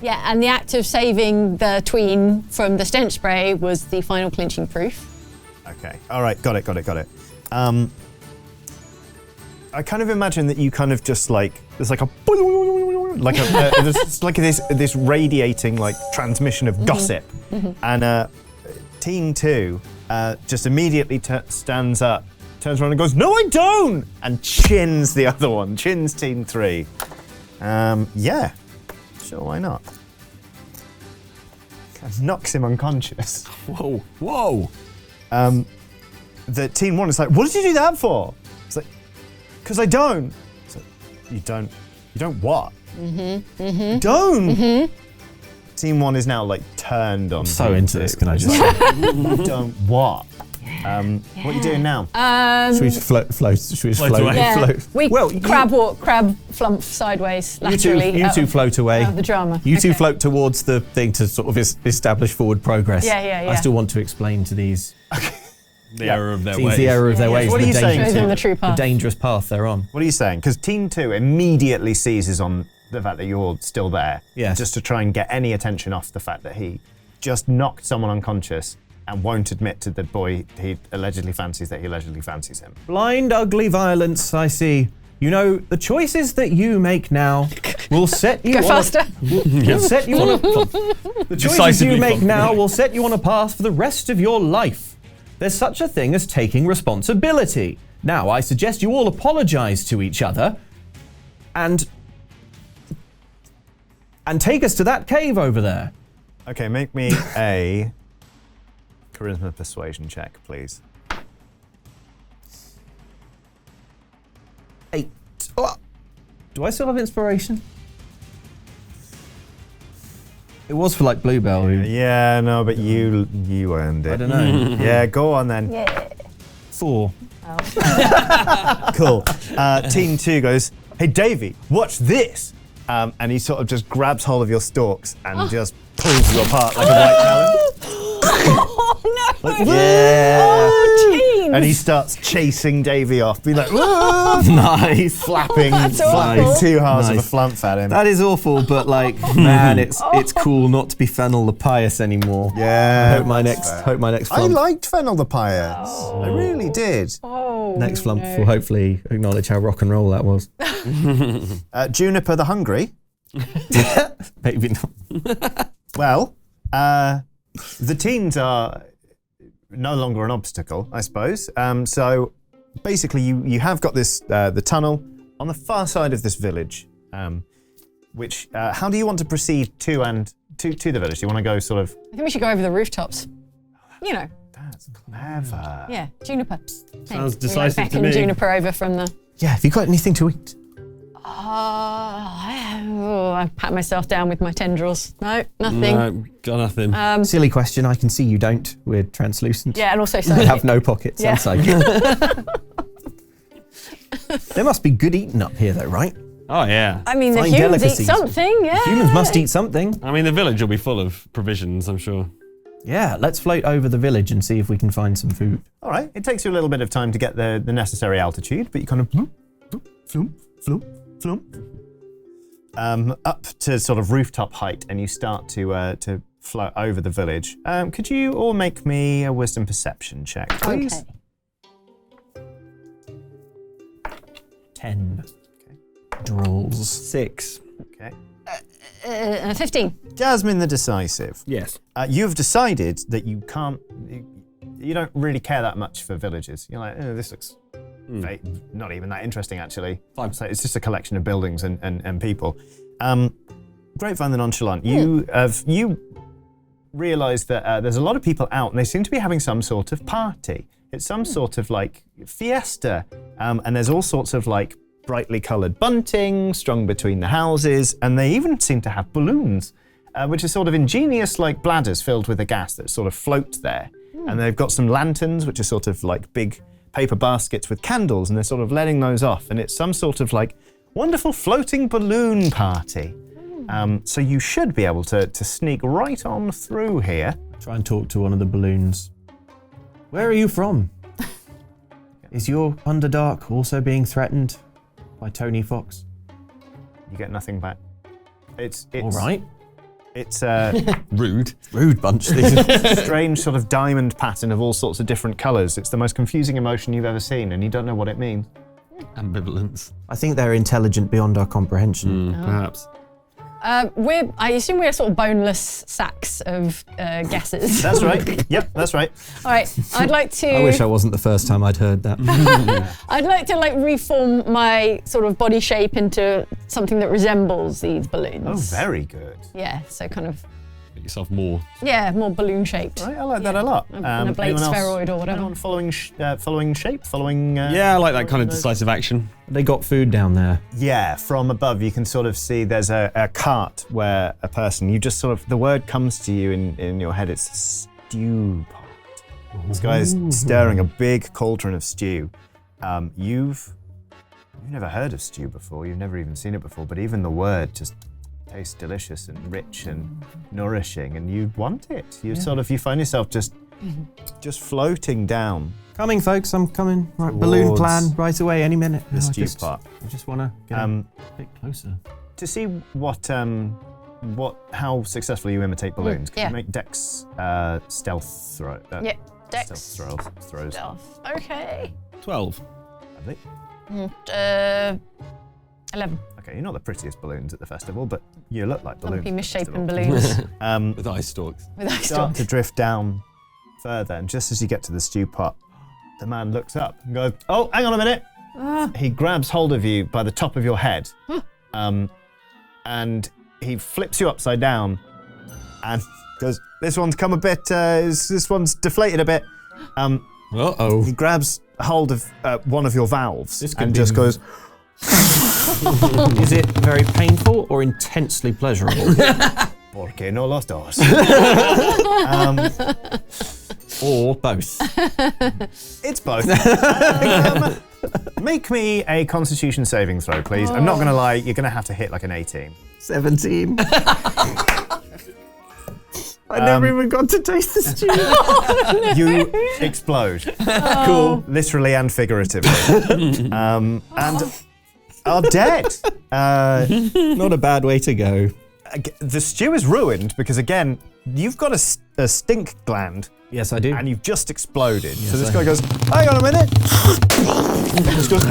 Yeah, and the act of saving the tween from the stench spray was the final clinching proof. Okay. All right. Got it. I kind of imagine that you kind of just like there's like a it's like this radiating like transmission of gossip, and Teen 2 just immediately stands up, turns around and goes, "No, I don't," and chins the other one, chins Teen 3. Yeah, sure, why not? Knocks him unconscious. Whoa. The Teen 1 is like, what did you do that for? It's like, because I don't. It's like, you don't what? Don't. Teen 1 is now like turned on. So Teen into 2. this, can I just say? You don't what? What are you doing now? Should we float? Should we float away. Yeah, float? we Well, crab Flumph sideways, You two, laterally. you two float away. The drama. You two Okay. float towards the thing to sort of establish forward progress. Yeah. I still want to explain to these The error of their teens ways. the error of their Yeah. ways. What the are you saying dangerous- to Show them the true The path. dangerous path they're on. What are you saying? Because Teen 2 immediately seizes on the fact that you're still there. Yes. Just to try and get any attention off the fact that he just knocked someone unconscious and won't admit to the boy he allegedly fancies that he allegedly fancies him. Blind, ugly violence, I see. You know, the choices that you make now will set you Go on faster. will set you on a the choices Decisively you make Flump. now will set you on a path for the rest of your life. There's such a thing as taking responsibility. Now, I suggest you all apologize to each other and take us to that cave over there. Okay, make me a charisma persuasion check, please. 8. Oh. Do I still have inspiration? It was for like Bluebell. Who, Yeah, no, but you earned it. I don't know. Yeah, go on then. Yeah. 4. Cool. Teen 2 goes, "Hey Davey, watch this!" And he sort of just grabs hold of your stalks and just pulls you apart like a white melon. Oh no! Yeah. Oh, Teen! And he starts chasing Davy off, being like, "Whoa!" Nice. flapping awful. 2 halves of a Nice. Flumph at him. That is awful, but like, man, it's cool not to be Fennel the Pious anymore. Yeah. Hope my next I Flumph, liked Fennel the Pious. I really did. Oh, next Flumph will hopefully acknowledge how rock and roll that was. Juniper the Hungry. Maybe not. Well, the teens are no longer an obstacle, I suppose. So basically, you have got this the tunnel on the far side of this village. Which how do you want to proceed to the village? Do you want to go sort of? I think we should go over the rooftops. You know. That's clever. Yeah, Juniper. Sounds We decisive to beckon me. Juniper over from the. Yeah, have you got anything to eat? I pat myself down with my tendrils. No, nothing. No, got nothing. Silly question. I can see you don't. We're translucent. Yeah, and also We so. have no pockets. Yeah. I'm psychic. There must be good eating up here, though, right? Oh, yeah. I mean, the Fine humans eat delicacies. something, yeah. Humans must eat something. I mean, the village will be full of provisions, I'm sure. Yeah, let's float over the village and see if we can find some food. All right. It takes you a little bit of time to get the necessary altitude, but you kind of up to sort of rooftop height, and you start to float over the village. Could you all make me a wisdom perception check, please? Okay. 10. Drawls. 6. Okay. 15. Jasmine the Decisive. Yes. You've decided that you don't really care that much for villages. You're like, oh, this looks not even that interesting, actually. Fine. It's just a collection of buildings and people. Grapevine the Nonchalant, you realise that there's a lot of people out, and they seem to be having some sort of party. It's some sort of like fiesta, and there's all sorts of like brightly coloured bunting strung between the houses, and they even seem to have balloons, which are sort of ingenious like bladders filled with a gas that sort of float there. And they've got some lanterns, which are sort of like big paper baskets with candles, and they're sort of letting those off, and it's some sort of like wonderful floating balloon party. So you should be able to sneak right on through here. Try and talk to one of the balloons. Where are you from? Is your Underdark also being threatened by Tony Fox? You get nothing back. It's All right. It's Rude. Rude bunch, these. strange sort of diamond pattern of all sorts of different colours. It's the most confusing emotion you've ever seen, and you don't know what it means. Ambivalence. I think they're intelligent beyond our comprehension. Perhaps. I assume we're sort of boneless sacks of guesses. That's right. Yep, that's right. All right, I'd like to. I wish I wasn't the first time I'd heard that. I'd like to like reform my sort of body shape into something that resembles these balloons. Oh, very good. Yeah, so kind of. Make yourself more. Yeah, more balloon shaped. Right, I like that a lot. And a blade anyone else- spheroid or whatever. Anyone following shape? Following? Yeah, I like that kind of decisive action. They got food down there. Yeah, from above you can sort of see there's a cart where a person, you just sort of, the word comes to you in your head, it's a stew pot. This guy is stirring a big cauldron of stew. You've never heard of stew before, you've never even seen it before, but even the word just tastes delicious and rich and nourishing, and you want it. You find yourself just floating down Coming, folks, I'm coming. Right, balloon Towards plan right away, any minute. the stew pot. I just want to get a bit closer. To see how successfully you imitate balloons, can yeah. you make Dex stealth throw? Yeah, Dex. Stealth throws. Stealth. Okay. 12. Lovely. 11. Okay, you're not the prettiest balloons at the festival, but you look like balloons. Lumpy, at the misshapen festival. balloons With eye stalks. with ice Start dogs. to drift down further, and just as you get to the stew pot, the man looks up and goes, "Oh, hang on a minute!" He grabs hold of you by the top of your head, and he flips you upside down, and goes, "This one's come a bit. This one's deflated a bit." Uh-oh. He grabs hold of one of your valves This could and be- just goes, Is it very painful or intensely pleasurable? "Porque no los dos?" Or both? It's both. Make me a Constitution saving throw, please. I'm not going to lie, you're going to have to hit like an 18. 17. I never even got to taste the stew. You explode. Cool. Literally and figuratively. And are dead. Not a bad way to go. The stew is ruined because, again, you've got a stink gland. Yes, I do. And you've just exploded. Yes, so this guy goes, hang on a minute. Just goes,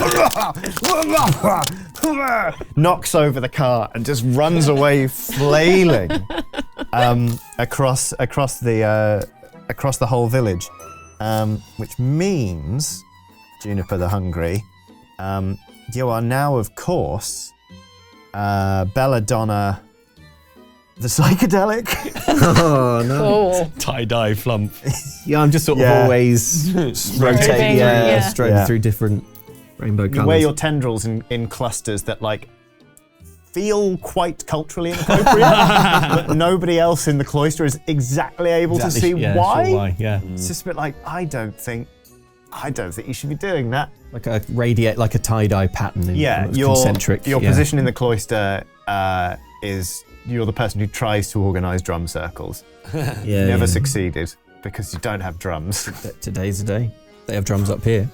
knocks over the cart and just runs away flailing across the whole village. Which means, Juniper the Hungry, you are now, of course, Belladonna the Psychedelic. Oh, no. Cool. Tie-dye Flumph. Yeah, I'm just sort of always rotating, strobing through different rainbow colours. You wear your tendrils in clusters that, like, feel quite culturally inappropriate, but nobody else in the cloister is exactly able to see why. Sure why. Yeah. It's just a bit like, I don't think you should be doing that. Like a like a tie-dye pattern. Your concentric. Your position in the cloister is you're the person who tries to organise drum circles. Never succeeded because you don't have drums. Today's the day. They have drums up here.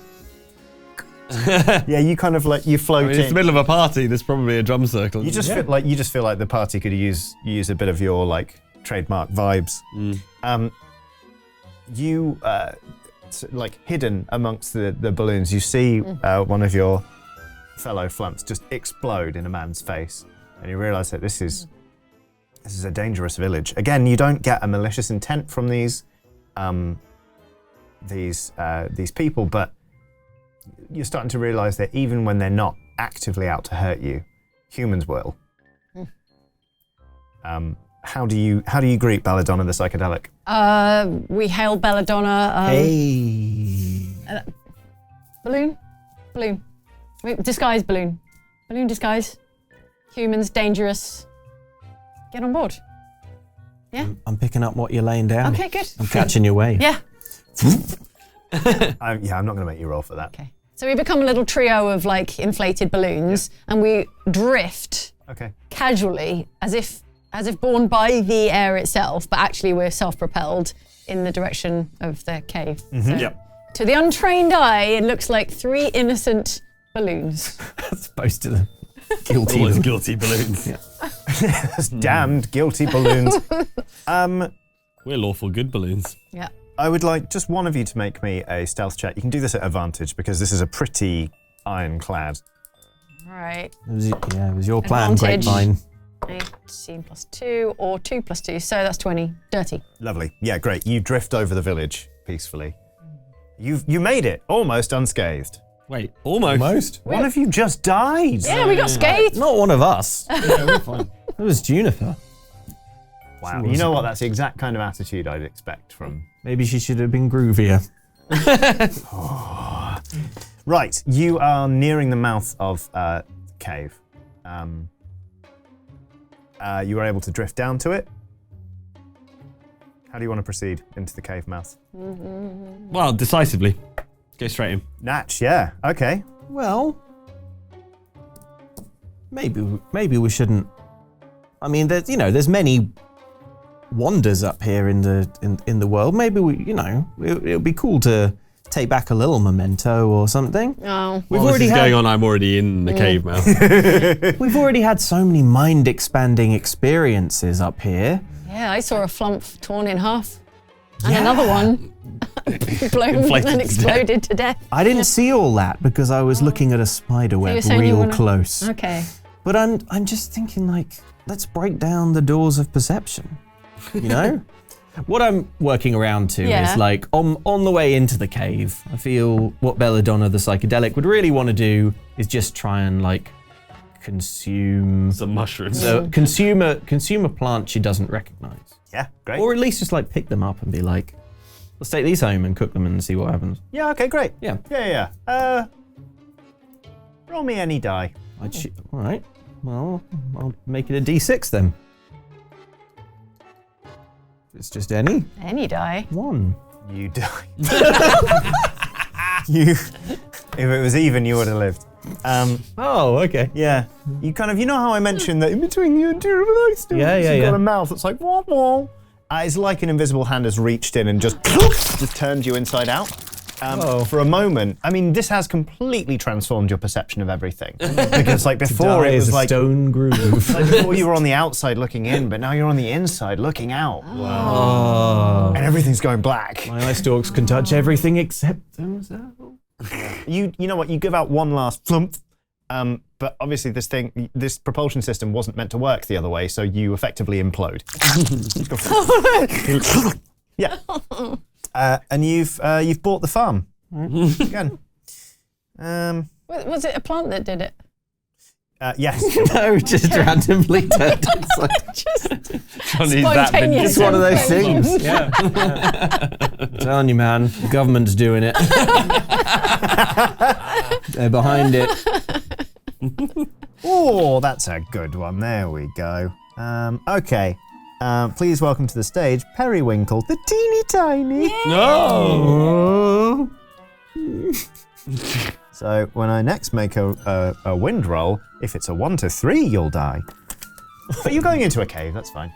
Yeah, you kind of like you float in. It's the middle of a party. There's probably a drum circle. You just feel like the party could use a bit of your like trademark vibes. You like hidden amongst the balloons, you see one of your fellow Flumphs just explode in a man's face, and you realise that this is a dangerous village. Again, you don't get a malicious intent from these people, but you're starting to realise that even when they're not actively out to hurt you, humans will. How do you greet Belladonna the Psychedelic? We hail Belladonna. Hey. Balloon. Disguise balloon. Balloon disguise. Humans dangerous. Get on board. Yeah. I'm picking up what you're laying down. Okay, good. I'm catching your wave. Yeah. I'm not going to make you roll for that. Okay. So we become a little trio of like inflated balloons, and we drift. Okay. Casually, as if borne by the air itself, but actually we're self-propelled in the direction of the cave. So to the untrained eye, it looks like 3 innocent balloons. As opposed to the guilty. All those guilty balloons. Damned guilty balloons. We're lawful good balloons. Yeah. I would like just one of you to make me a stealth check. You can do this at advantage because this is a pretty ironclad. All right. It was your plan, Advantage. Grapevine. 18 plus 2 or 2 plus 2, so that's 20. Dirty. Lovely. Yeah, great. You drift over the village peacefully. You made it almost unscathed. Wait, almost? One of you just died. Yeah, we got scathed. Not one of us. Yeah, we're fine. It was Juniper. Wow. You know what? That's the exact kind of attitude I'd expect from... Maybe she should have been groovier. Right, you are nearing the mouth of the cave. You are able to drift down to it. How do you want to proceed into the cave mouth? Well, decisively. Go straight in. Natch, yeah, okay. Well, maybe we shouldn't. I mean, there's many wonders up here in the world. Maybe it would be cool to take back a little memento or something. Oh. We've While already this is going on, I'm already in the cave mouth. We've already had so many mind-expanding experiences up here. Yeah, I saw a Flumph torn in half. And another one blown Inflated and to exploded to death. I didn't see all that because I was looking at a spider web saying you real wanna- close. Okay. But I'm just thinking, like, let's break down the doors of perception. You know? What I'm working around to is like on the way into the cave, I feel what Belladonna the Psychedelic would really want to do is just try and like consume Some mushrooms. so consume a plant she doesn't recognize. Yeah, great. Or at least just like pick them up and be like, let's take these home and cook them and see what happens. Yeah, okay, great. Yeah. Yeah. Roll me any die. All right. Well, I'll make it a D6 then. It's just any. Any die. 1. You die. If it was even, you would have lived. Oh, okay. Yeah. You know how I mentioned that in between you and terrible ice storms, Yeah, you've got a mouth that's like, wah, wah. It's like an invisible hand has reached in and just turned you inside out. For a moment, I mean, this has completely transformed your perception of everything. Because like before, it was like stone groove. like before you were on the outside looking in, but now you're on the inside looking out. Wow! And everything's going black. My eye stalks can touch everything except themselves. You know what? You give out one last Flumph, but obviously this propulsion system wasn't meant to work the other way, so you effectively implode. Yeah. And you've bought the farm again. Was it a plant that did it? Yes. No, just randomly turned inside. Johnny's that big. It's one of those things. Yeah. I'm telling you, man, the government's doing it. They're behind it. Oh, that's a good one. There we go. Okay. Please welcome to the stage, Periwinkle, the teeny tiny. No! So when I next make a wind roll, if it's a 1 to 3, you'll die. But you're going into a cave, that's fine.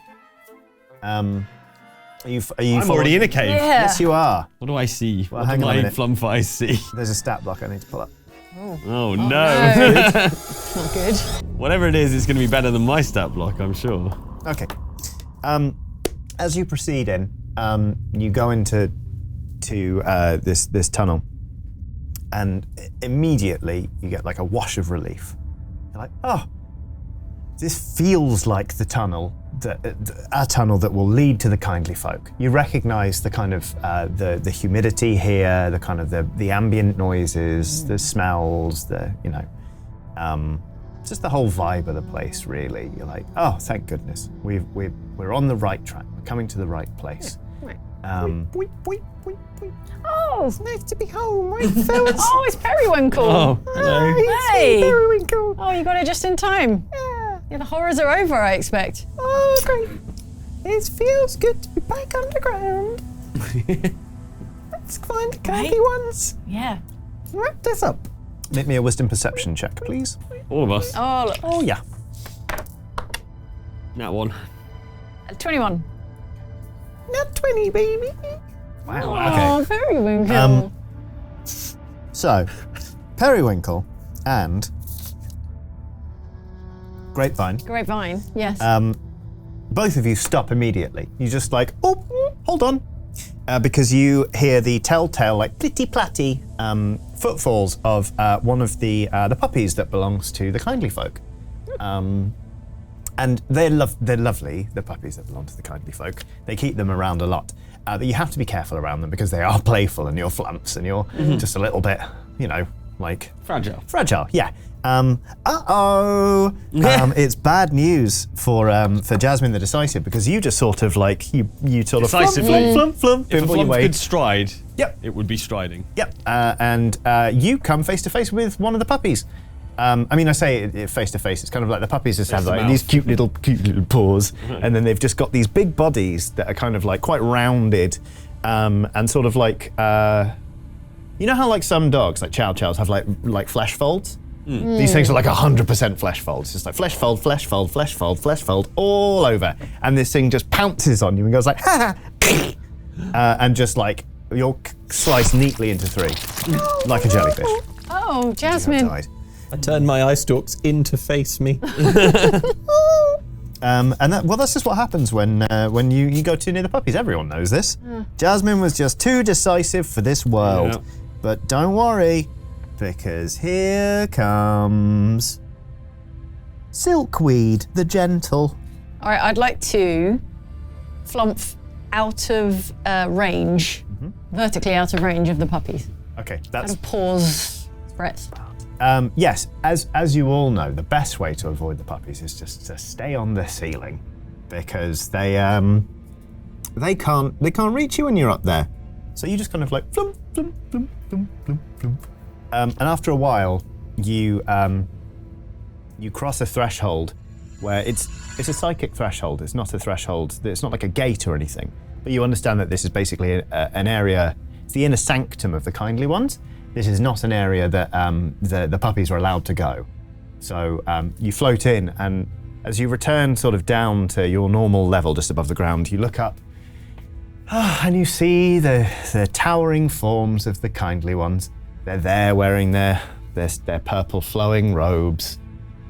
Are you I'm already in a cave. Yeah. Yes, you are. What do I see? Well, What hang do on a my minute. Flumph eyes see? There's a stat block I need to pull up. Oh no. Not good. Whatever it is, it's going to be better than my stat block, I'm sure. Okay. As you proceed in, you go into this tunnel, and immediately you get like a wash of relief. You're like, oh, this feels like the tunnel, a tunnel that will lead to the kindly folk. You recognise the kind of the humidity here, the kind of the ambient noises, the smells, just the whole vibe of the place. Really, you're like, oh, thank goodness, we're on the right track. We're coming to the right place. Oh, It's nice to be home, right, fellas? oh, it's Periwinkle. Oh, hello. Hey. Periwinkle. Oh, you got it just in time. Yeah, the horrors are over, I expect. Oh, great. It feels good to be back underground. Let's find the candy ones. Yeah. Wrap this up. Make me a wisdom perception check, please. All of us. Oh, look. Oh, yeah. That one. 21. Not 20, baby. Wow. Oh, Periwinkle. So, Periwinkle and Grapevine, Grapevine, yes. both of you stop immediately. You just like, oh, hold on. Because you hear the telltale, like, plitty-platty footfalls of one of the puppies that belongs to the kindly folk. And they're lovely, the puppies that belong to the kindly folk. They keep them around a lot. But you have to be careful around them because they are playful and you're Flumphs and you're just a little bit, like... Fragile, yeah. It's bad news for Jasmine the Decisive because you just sort of like, you sort of Decisively. flump, If a pimple your Flumph way. could stride, Yep. it would be striding. Yep, and you come face to face with one of the puppies. I say it face to face. It's kind of like the puppies just have to like mouth. these cute little paws, and then they've just got these big bodies that are kind of like quite rounded, and sort of like, you know how like some dogs, like chow chows, have like flesh folds. These things are like 100% flesh folds. Just like flesh fold, flesh fold, flesh fold, flesh fold, all over, and this thing just pounces on you and goes like, ha ha, and just like you're sliced neatly into 3, like a jellyfish. Oh, Jasmine. Died. I turned my eye stalks in to face me. And that's just what happens when you go too near the puppies. Everyone knows this. Jasmine was just too decisive for this world. Yeah. But don't worry, because here comes Silkweed the Gentle. All right, I'd like to Flumph out of range, vertically out of range of the puppies. Okay, that's And pause threats. yes. As you all know, the best way to avoid the puppies is just to stay on the ceiling, because they can't reach you when you're up there. So you just kind of like flump, flump, flump, flump, flump, flump. And after a while, you cross a threshold where it's a psychic threshold. It's not a threshold. It's not like a gate or anything. But you understand that this is basically an area. It's the inner sanctum of the kindly ones. This is not an area that the puppies are allowed to go. So you float in, and as you return sort of down to your normal level just above the ground, you look up And you see the towering forms of the kindly ones. They're there wearing their purple flowing robes.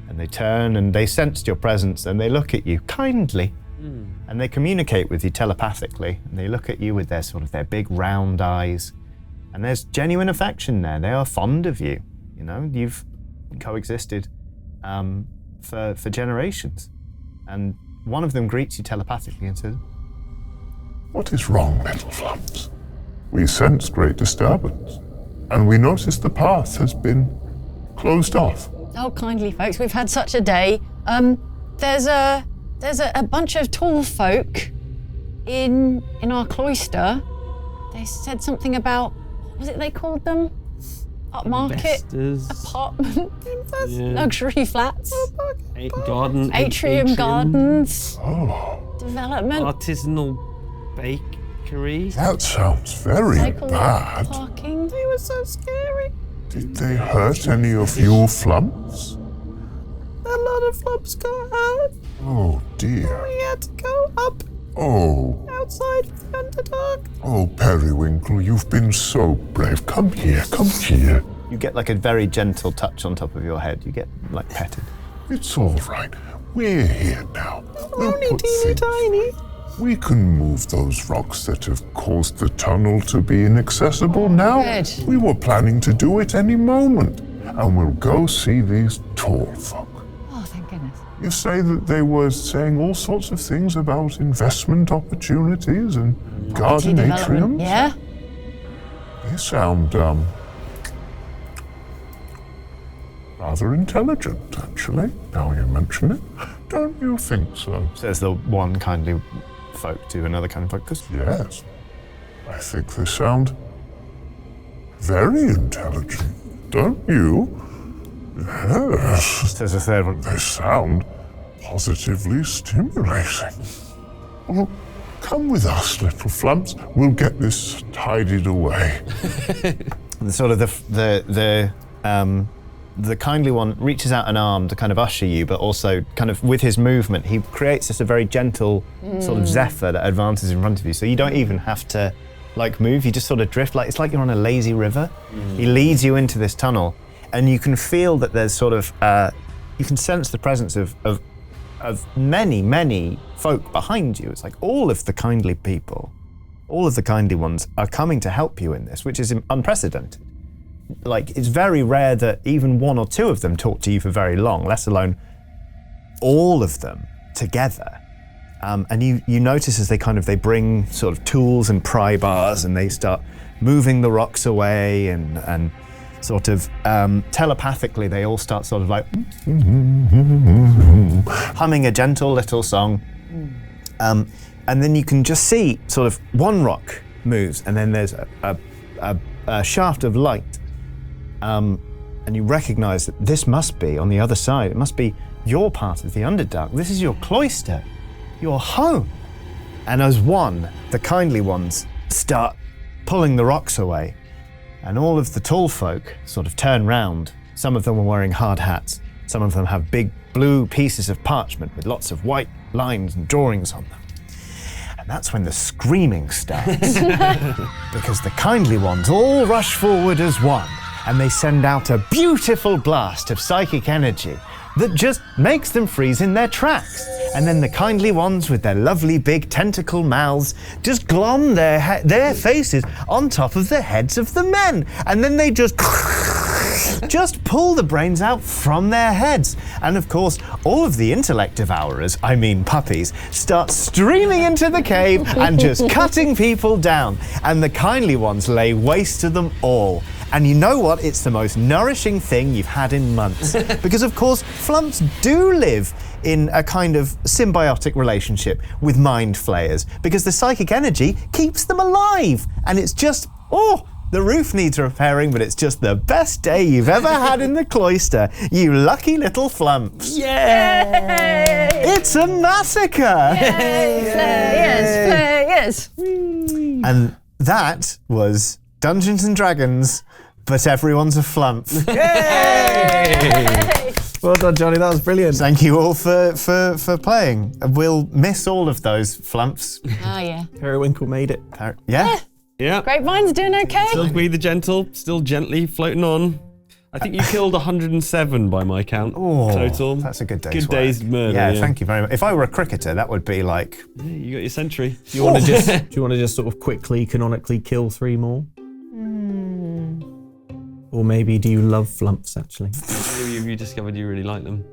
And they turn and they sense your presence and they look at you kindly. And they communicate with you telepathically. And they look at you with their big round eyes. And there's genuine affection there. They are fond of you. You know, you've coexisted for generations. And one of them greets you telepathically and says, "What is wrong, little Flumphs? We sense great disturbance, and we notice the path has been closed off." Oh, kindly folks, we've had such a day. There's a bunch of tall folk in our cloister. They said something about, what was it they called them? Upmarket apartment luxury flats. Atrium gardens. Oh. Development. Artisanal bakery. That sounds very bad. Parking. They were so scary. Did they hurt any of you Flumphs? A lot of Flumphs got hurt. Oh dear. We had to go up outside the Underdark. Oh, Periwinkle, you've been so brave. Come here. you get like a very gentle touch on top of your head. You get like petted. It's all right. We're here now. We'll Only put teeny things- tiny. We can move those rocks that have caused the tunnel to be inaccessible now. Good. We were planning to do it any moment. And we'll go see these tall folk. Oh, thank goodness. You say that they were saying all sorts of things about investment opportunities and garden Development. atriums. Yeah? They sound, rather intelligent, actually, now you mention it. Don't you think so? Says the one kindly folk to another kind of folk. 'Cause Yes. I think they sound very intelligent, don't you? Yes. says a third one. They sound positively stimulating. Well, come with us, little Flumphs. We'll get this tidied away. The sort of the kindly one reaches out an arm to kind of usher you, but also kind of with his movement, he creates just a very gentle sort of zephyr that advances in front of you. So you don't even have to like move, you just sort of drift, like it's like you're on a lazy river. He leads you into this tunnel and you can feel that there's sort of, you can sense the presence of many, many folk behind you. It's like all of the kindly people, all of the kindly ones are coming to help you in this, which is unprecedented. Like, it's very rare that even one or two of them talk to you for very long, let alone all of them together. And you notice as they bring sort of tools and pry bars and they start moving the rocks away and sort of telepathically they all start sort of like humming a gentle little song. And then you can just see sort of one rock moves and then there's a shaft of light. And you recognize that this must be on the other side. It must be your part of the Underdark. This is your cloister, your home. And as one, the kindly ones start pulling the rocks away. And all of the tall folk sort of turn round. Some of them are wearing hard hats. Some of them have big blue pieces of parchment with lots of white lines and drawings on them. And that's when the screaming starts. Because the kindly ones all rush forward as one. And they send out a beautiful blast of psychic energy that just makes them freeze in their tracks. And then the kindly ones with their lovely big tentacle mouths just glom their faces on top of the heads of the men. And then they just pull the brains out from their heads. And of course, all of the intellect devourers, I mean puppies, start streaming into the cave and just cutting people down. And the kindly ones lay waste to them all. And you know what? It's the most nourishing thing you've had in months. Because of course, Flumphs do live in a kind of symbiotic relationship with mind flayers because the psychic energy keeps them alive. And it's just, the roof needs repairing, but it's just the best day you've ever had in the cloister. You lucky little Flumphs. Yay! It's a massacre! Yes. And that was Dungeons and Dragons, but everyone's a Flumph. Yay! Well done, Johnny. That was brilliant. Thank you all for playing. We'll miss all of those flumphs. Yeah. Periwinkle made it. Yeah. Grapevine's doing okay. Silkweed the Gentle, still gently floating on. I think you killed 107 by my count total. That's a good day's Good day's murder. Yeah, thank you very much. If I were a cricketer, that would be like... Yeah, you got your century. Do you want to just sort of quickly, canonically kill 3 more? Or maybe do you love Flumphs, actually? Maybe you discovered you really like them.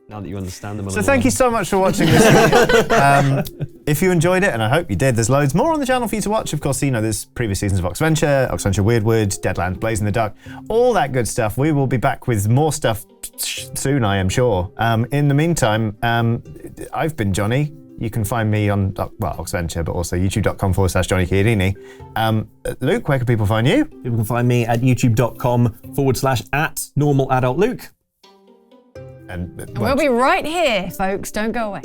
Now that you understand them a little. So thank you so much for watching this video. If you enjoyed it, and I hope you did, there's loads more on the channel for you to watch. Of course, you know, there's previous seasons of Oxventure, Oxventure Weirdwood, Deadlands, Blaze in the Dark, all that good stuff. We will be back with more stuff soon, I am sure. In the meantime, I've been Johnny. You can find me on, Oxventure, but also youtube.com/Johnny Chiodini. Luke, where can people find you? People can find me at youtube.com/@normaladultluke. And we'll be right here, folks. Don't go away.